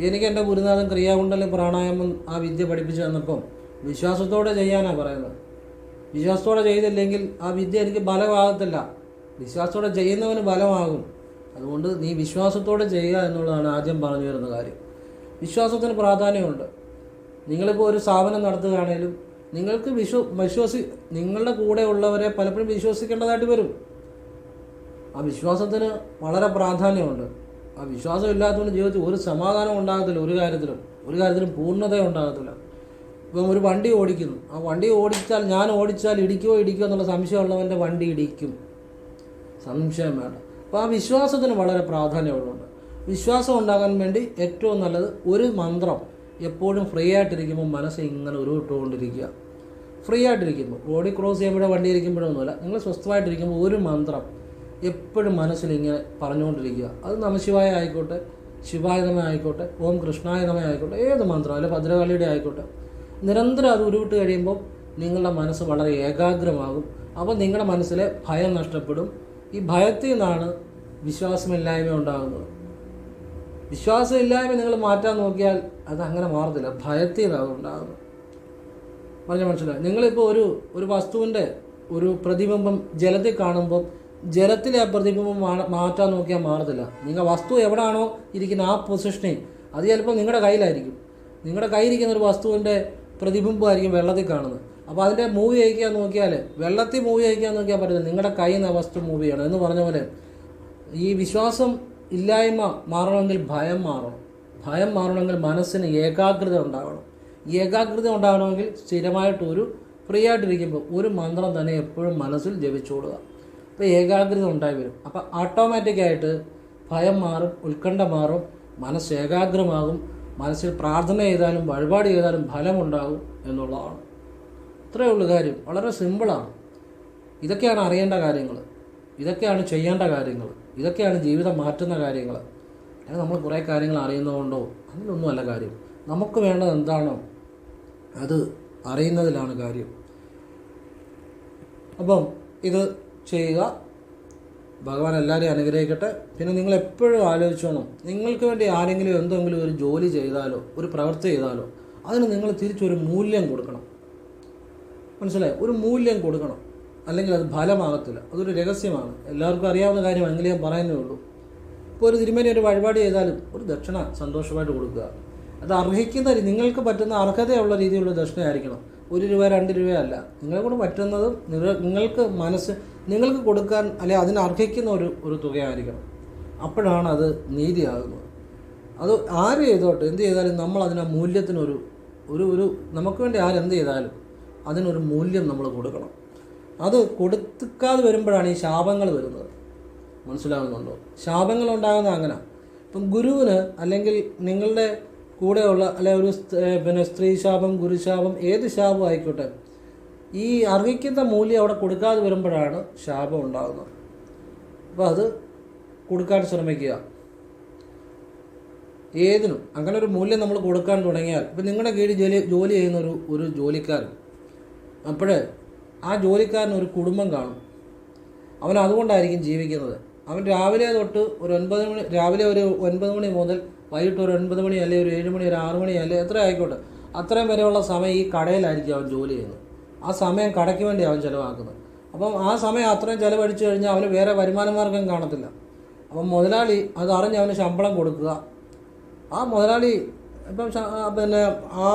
A: എനിക്ക് എൻ്റെ ഗുരുനാഥൻ ക്രിയാകുണ്ടലും പ്രാണായാമം ആ വിദ്യ പഠിപ്പിച്ചു തന്നപ്പം വിശ്വാസത്തോടെ ചെയ്യാനാണ് പറയുന്നത്. വിശ്വാസത്തോടെ ചെയ്തില്ലെങ്കിൽ ആ വിദ്യ എനിക്ക് ബലമാകത്തില്ല. വിശ്വാസത്തോടെ ചെയ്യുന്നവന് ബലമാകും. അതുകൊണ്ട് നീ വിശ്വാസത്തോടെ ചെയ്യുക എന്നുള്ളതാണ് ആദ്യം പറഞ്ഞു വരുന്ന കാര്യം. വിശ്വാസത്തിന് പ്രാധാന്യമുണ്ട്. നിങ്ങളിപ്പോൾ ഒരു സ്ഥാപനം നടത്തുകയാണെങ്കിലും നിങ്ങൾക്ക് നിങ്ങളുടെ കൂടെ ഉള്ളവരെ പലപ്പോഴും വിശ്വസിക്കേണ്ടതായിട്ട് വരും. ആ വിശ്വാസത്തിന് വളരെ പ്രാധാന്യമുണ്ട്. ആ വിശ്വാസം ഇല്ലാത്തതുകൊണ്ട് ജീവിതത്തിൽ ഒരു സമാധാനം ഉണ്ടാകത്തില്ല. ഒരു കാര്യത്തിലും പൂർണ്ണത ഉണ്ടാകത്തില്ല. ഇപ്പം ഒരു വണ്ടി ഓടിക്കുന്നു, ആ വണ്ടി ഞാൻ ഓടിച്ചാൽ ഇടിക്കുമോ എന്നുള്ള സംശയമുള്ളവൻ്റെ വണ്ടി ഇടിക്കും, സംശയം വേണ്ട. അപ്പോൾ ആ വിശ്വാസത്തിന് വളരെ പ്രാധാന്യമുള്ളതുണ്ട്. വിശ്വാസം ഉണ്ടാകാൻ വേണ്ടി ഏറ്റവും നല്ലത് ഒരു മന്ത്രം എപ്പോഴും ഫ്രീ ആയിട്ടിരിക്കുമ്പോൾ മനസ്സ് ഇങ്ങനെ ഉരുവിട്ടുകൊണ്ടിരിക്കുക. ഫ്രീ ആയിട്ടിരിക്കുമ്പോൾ റോഡിൽ ക്രോസ് ചെയ്യുമ്പോഴോ വണ്ടി ഇരിക്കുമ്പോഴൊന്നുമല്ല, നിങ്ങൾ സ്വസ്ഥമായിട്ടിരിക്കുമ്പോൾ ഒരു മന്ത്രം എപ്പോഴും മനസ്സിലിങ്ങനെ പറഞ്ഞുകൊണ്ടിരിക്കുക. അത് നമശിവായ ആയിക്കോട്ടെ, ശിവായ നമ ആയിക്കോട്ടെ, ഓം കൃഷ്ണായ നമ ആയിക്കോട്ടെ, ഏത് മന്ത്രം അല്ലെ ഭദ്രകാളിയുടെ ആയിക്കോട്ടെ, നിരന്തരം അത് ഉരുവിട്ട് കഴിയുമ്പോൾ നിങ്ങളുടെ മനസ്സ് വളരെ ഏകാഗ്രമാകും. അപ്പോൾ നിങ്ങളുടെ മനസ്സിലെ ഭയം നഷ്ടപ്പെടും. ഈ ഭയത്തിൽ നിന്നാണ് വിശ്വാസമില്ലായ്മ ഉണ്ടാകുന്നത്. വിശ്വാസമില്ലായ്മ നിങ്ങൾ മാറ്റാൻ നോക്കിയാൽ അത് അങ്ങനെ മാറത്തില്ല, ഭയത്തിൽ നിന്നാണ് ഉണ്ടാകുന്നത്. പറഞ്ഞ മനസ്സിലായി? നിങ്ങളിപ്പോൾ ഒരു വസ്തുവിൻ്റെ ഒരു പ്രതിബിംബം ജലത്തിൽ കാണുമ്പോൾ ജലത്തിലെ ആ പ്രതിബിംബം മാറ്റാൻ നോക്കിയാൽ മാറത്തില്ല. നിങ്ങൾ വസ്തു എവിടെയാണോ ഇരിക്കുന്ന ആ പൊസിഷനിൽ അത് ചിലപ്പോൾ നിങ്ങളുടെ കയ്യിലായിരിക്കും. നിങ്ങളുടെ കയ്യിലിരിക്കുന്ന ഒരു വസ്തുവിൻ്റെ പ്രതിബിംബമായിരിക്കും വെള്ളത്തിൽ കാണുന്നത്. അപ്പോൾ അതിൻ്റെ മൂവ് ചെയ്യിക്കാൻ നോക്കിയാൽ, വെള്ളത്തിൽ മൂവ് ചെയ്യിക്കാൻ നോക്കിയാൽ പറ്റില്ല, നിങ്ങളുടെ കയ്യിൽ നിന്ന് ആ വസ്തു മൂവ് ചെയ്യണം എന്ന് പറഞ്ഞ പോലെ ഈ വിശ്വാസം ഇല്ലായ്മ മാറണമെങ്കിൽ ഭയം മാറണം. ഭയം മാറണമെങ്കിൽ മനസ്സിന് ഏകാഗ്രത ഉണ്ടാകണം. ഏകാഗ്രത ഉണ്ടാകണമെങ്കിൽ സ്ഥിരമായിട്ടൊരു ഫ്രീ ആയിട്ടിരിക്കുമ്പോൾ ഒരു മന്ത്രം തന്നെ എപ്പോഴും മനസ്സിൽ ജപിച്ചുകൊള്ളുക. അപ്പോൾ ഏകാഗ്രത ഉണ്ടായി വരും. അപ്പോൾ ഓട്ടോമാറ്റിക്കായിട്ട് ഭയം മാറും, ഉത്കണ്ഠ മാറും, മനസ്സ് ഏകാഗ്രമാകും. മനസ്സിൽ പ്രാർത്ഥന ചെയ്താലും വഴിപാട് ചെയ്താലും ഫലമുണ്ടാകും എന്നുള്ളതാണ്. ഇത്രയേ ഉള്ളൂ കാര്യം. വളരെ സിമ്പിളാണ്. ഇതൊക്കെയാണ് അറിയേണ്ട കാര്യങ്ങൾ, ഇതൊക്കെയാണ് ചെയ്യേണ്ട കാര്യങ്ങൾ, ഇതൊക്കെയാണ് ജീവിതം മാറ്റുന്ന കാര്യങ്ങൾ. അല്ലെങ്കിൽ നമ്മൾ കുറേ കാര്യങ്ങൾ അറിയുന്നതുകൊണ്ടോ അതിലൊന്നുമല്ല കാര്യം. നമുക്ക് വേണ്ടത് എന്താണോ അത് അറിയുന്നതിലാണ് കാര്യം. അപ്പം ഇത് ചെയ്യുക. ഭഗവാൻ എല്ലാവരെയും അനുഗ്രഹിക്കട്ടെ. പിന്നെ നിങ്ങൾ എപ്പോഴും ആലോചിച്ചോണം, നിങ്ങൾക്ക് വേണ്ടി ആരെങ്കിലും എന്തെങ്കിലും ഒരു ജോലി ചെയ്താലോ ഒരു പ്രവൃത്തി ചെയ്താലോ അതിന് നിങ്ങൾ തിരിച്ചൊരു മൂല്യം കൊടുക്കണം. മനസ്സിലായി? ഒരു മൂല്യം കൊടുക്കണം, അല്ലെങ്കിൽ അത് ഫലമാകത്തില്ല. അതൊരു രഹസ്യമാണ്, എല്ലാവർക്കും അറിയാവുന്ന കാര്യം, എങ്കിലും ഞാൻ പറയുന്നേ ഉള്ളൂ. ഇപ്പോൾ ഒരു തിരുമേനി ഒരു വഴിപാട് ചെയ്താലും ഒരു ദക്ഷിണ സന്തോഷമായിട്ട് കൊടുക്കുക. അത് അർഹിക്കുന്ന, നിങ്ങൾക്ക് പറ്റുന്ന അർഹതയുള്ള രീതിയിലുള്ള ദക്ഷിണയായിരിക്കണം. 1 രൂപ 2 രൂപയല്ല. നിങ്ങളെ കൊണ്ട് പറ്റുന്നതും നിങ്ങൾക്ക് കൊടുക്കാൻ അല്ലെങ്കിൽ അതിന് അർഹിക്കുന്ന ഒരു തുകയായിരിക്കണം. അപ്പോഴാണ് അത് നീതിയാകുന്നത്. അത് ആര് ചെയ്തോട്ടെ, എന്ത് ചെയ്താലും നമ്മൾ അതിന് മൂല്യത്തിനൊരു ഒരു നമുക്ക് വേണ്ടി ആരെന്ത് ചെയ്താലും അതിനൊരു മൂല്യം നമ്മൾ കൊടുക്കണം. അത് കൊടുക്കാതെ വരുമ്പോഴാണ് ഈ ശാപങ്ങൾ വരുന്നത്. മനസ്സിലാകുന്നുണ്ടോ? ശാപങ്ങൾ ഉണ്ടാകുന്നത് അങ്ങനെ. ഇപ്പം ഗുരുവിന് അല്ലെങ്കിൽ നിങ്ങളുടെ കൂടെയുള്ള അല്ലെ ഒരു സ്ത്രീ ശാപം, ഗുരുശാപം, ഏത് ശാപം ആയിക്കോട്ടെ, ഈ അർഹിക്കുന്ന മൂല്യം അവിടെ കൊടുക്കാതെ വരുമ്പോഴാണ് ശാപം ഉണ്ടാകുന്നത്. അപ്പോൾ അത് കൊടുക്കാൻ ശ്രമിക്കുക. ഏതിനും അങ്ങനെ ഒരു മൂല്യം നമ്മൾ കൊടുക്കാൻ തുടങ്ങിയാൽ, ഇപ്പം നിങ്ങളുടെ കീഴിൽ ജോലി ചെയ്യുന്ന ഒരു ജോലിക്കാരൻ, അപ്പോഴേ ആ ജോലിക്കാരന് ഒരു കുടുംബം കാണും. അവൻ അതുകൊണ്ടായിരിക്കും ജീവിക്കുന്നത്. അവൻ രാവിലെ തൊട്ട് ഒരു 9 മണി, രാവിലെ ഒരു 9 മണി മുതൽ വൈകിട്ട് ഒരു 9 മണി അല്ലെങ്കിൽ ഒരു 7 മണി, ഒരു 6 മണി അല്ലെങ്കിൽ എത്ര ആയിക്കോട്ടെ, അത്രയും വരെയുള്ള സമയം ഈ കടയിലായിരിക്കും അവൻ ജോലി ചെയ്യുന്നത്. ആ സമയം കടയ്ക്ക് വേണ്ടി അവൻ ചിലവാക്കുന്നത്. അപ്പം ആ സമയം അത്രയും ചിലവഴിച്ചു കഴിഞ്ഞാൽ അവന് വേറെ വരുമാന മാർഗം കാണത്തില്ല. അപ്പം മുതലാളി അത് അറിഞ്ഞ് അവന് ശമ്പളം കൊടുക്കുക. ആ മുതലാളി ഇപ്പം ആ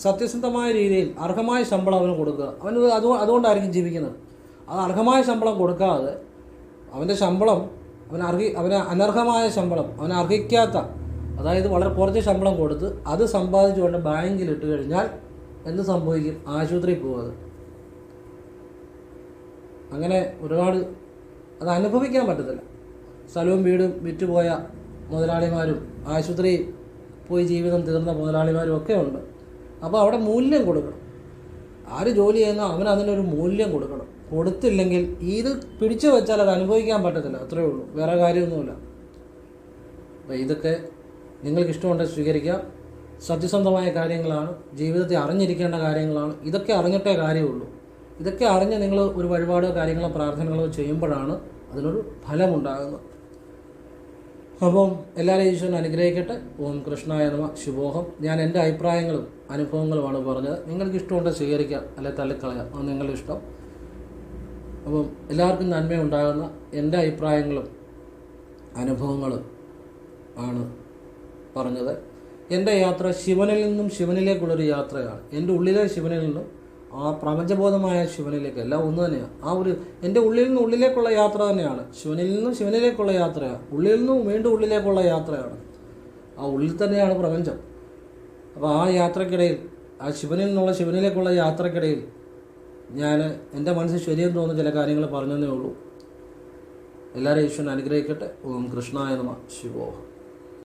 A: സത്യസന്ധമായ രീതിയിൽ അർഹമായ ശമ്പളം അവന് കൊടുക്കുക. അവന് അതുകൊണ്ടായിരിക്കും ജീവിക്കുന്നത്. അത് അർഹമായ ശമ്പളം കൊടുക്കാതെ അവൻ്റെ ശമ്പളം അവന് അനർഹമായ ശമ്പളം, അവന് അർഹിക്കാത്ത, അതായത് വളരെ കുറച്ച് ശമ്പളം കൊടുത്ത് അത് സമ്പാദിച്ചുകൊണ്ട് ബാങ്കിൽ ഇട്ട് കഴിഞ്ഞാൽ എന്ത് സംഭവിക്കും? ആശുപത്രിയിൽ പോകാതെ. അങ്ങനെ ഒരുപാട് അത് അനുഭവിക്കാൻ പറ്റത്തില്ല. സ്ഥലവും വീടും വിറ്റുപോയ മുതലാളിമാരും ആശുപത്രിയിൽ പോയി ജീവിതം തീർന്ന മുതലാളിമാരും ഒക്കെ ഉണ്ട്. അപ്പോൾ അവിടെ മൂല്യം കൊടുക്കണം. ആര് ജോലി ചെയ്യുന്നോ അവന് അതിനൊരു മൂല്യം കൊടുക്കണം. കൊടുത്തില്ലെങ്കിൽ ഇത് പിടിച്ചു വെച്ചാൽ അത് അനുഭവിക്കാൻ പറ്റത്തില്ല. അത്രയേ ഉള്ളൂ, വേറെ കാര്യമൊന്നുമില്ല. അപ്പോൾ ഇതൊക്കെ നിങ്ങൾക്ക് ഇഷ്ടമുണ്ടെങ്കിൽ സ്വീകരിക്കാം. സത്യസന്ധമായ കാര്യങ്ങളാണ്, ജീവിതത്തെ അറിഞ്ഞിരിക്കേണ്ട കാര്യങ്ങളാണ്. ഇതൊക്കെ അറിഞ്ഞിട്ടേ കാര്യമുള്ളൂ. ഇതൊക്കെ അറിഞ്ഞ് നിങ്ങൾ ഒരു വഴിപാടോ കാര്യങ്ങളോ പ്രാർത്ഥനകളോ ചെയ്യുമ്പോഴാണ് അതിനൊരു ഫലമുണ്ടാകുന്നത്. അപ്പം എല്ലാവരെയും ഈശ്വരൻ അനുഗ്രഹിക്കട്ടെ. ഓം കൃഷ്ണായ നമഃ. ശുഭോഹം. ഞാൻ എൻ്റെ അഭിപ്രായങ്ങളും അനുഭവങ്ങളുമാണ് പറഞ്ഞത്. നിങ്ങൾക്ക് ഇഷ്ടമുണ്ടെങ്കിൽ സ്വീകരിക്കാം, അല്ലെങ്കിൽ തള്ളിക്കളയാം, അത് നിങ്ങളുടെ ഇഷ്ടം. അപ്പം എല്ലാവർക്കും നന്മയുണ്ടാകുന്ന എൻ്റെ അഭിപ്രായങ്ങളും അനുഭവങ്ങളും ആണ് പറഞ്ഞത്. എൻ്റെ യാത്ര ശിവനിൽ നിന്നും ശിവനിലേക്കുള്ളൊരു യാത്രയാണ്. എൻ്റെ ഉള്ളിലെ ശിവനിൽ നിന്നും ആ പ്രപഞ്ചബോധമായ ശിവനിലേക്ക്, എല്ലാം ഒന്ന് തന്നെയാണ്. എൻ്റെ ഉള്ളിൽ നിന്ന് ഉള്ളിലേക്കുള്ള യാത്ര തന്നെയാണ്. ശിവനിൽ നിന്നും ശിവനിലേക്കുള്ള യാത്രയാണ്. ഉള്ളിൽ നിന്നും വീണ്ടും ഉള്ളിലേക്കുള്ള യാത്രയാണ്. ആ ഉള്ളിൽ തന്നെയാണ് പ്രപഞ്ചം. അപ്പോൾ ആ യാത്രക്കിടയിൽ, ആ ശിവനിൽ നിന്നുള്ള ശിവനിലേക്കുള്ള യാത്രക്കിടയിൽ ഞാൻ എൻ്റെ മനസ്സിൽ ശരിയെന്ന് തോന്നുന്ന ചില കാര്യങ്ങൾ പറഞ്ഞതേ ഉള്ളൂ. എല്ലാവരെയും ഈശ്വരൻ അനുഗ്രഹിക്കട്ടെ. ഓം കൃഷ്ണായ നമഃ. ശിവോഹം.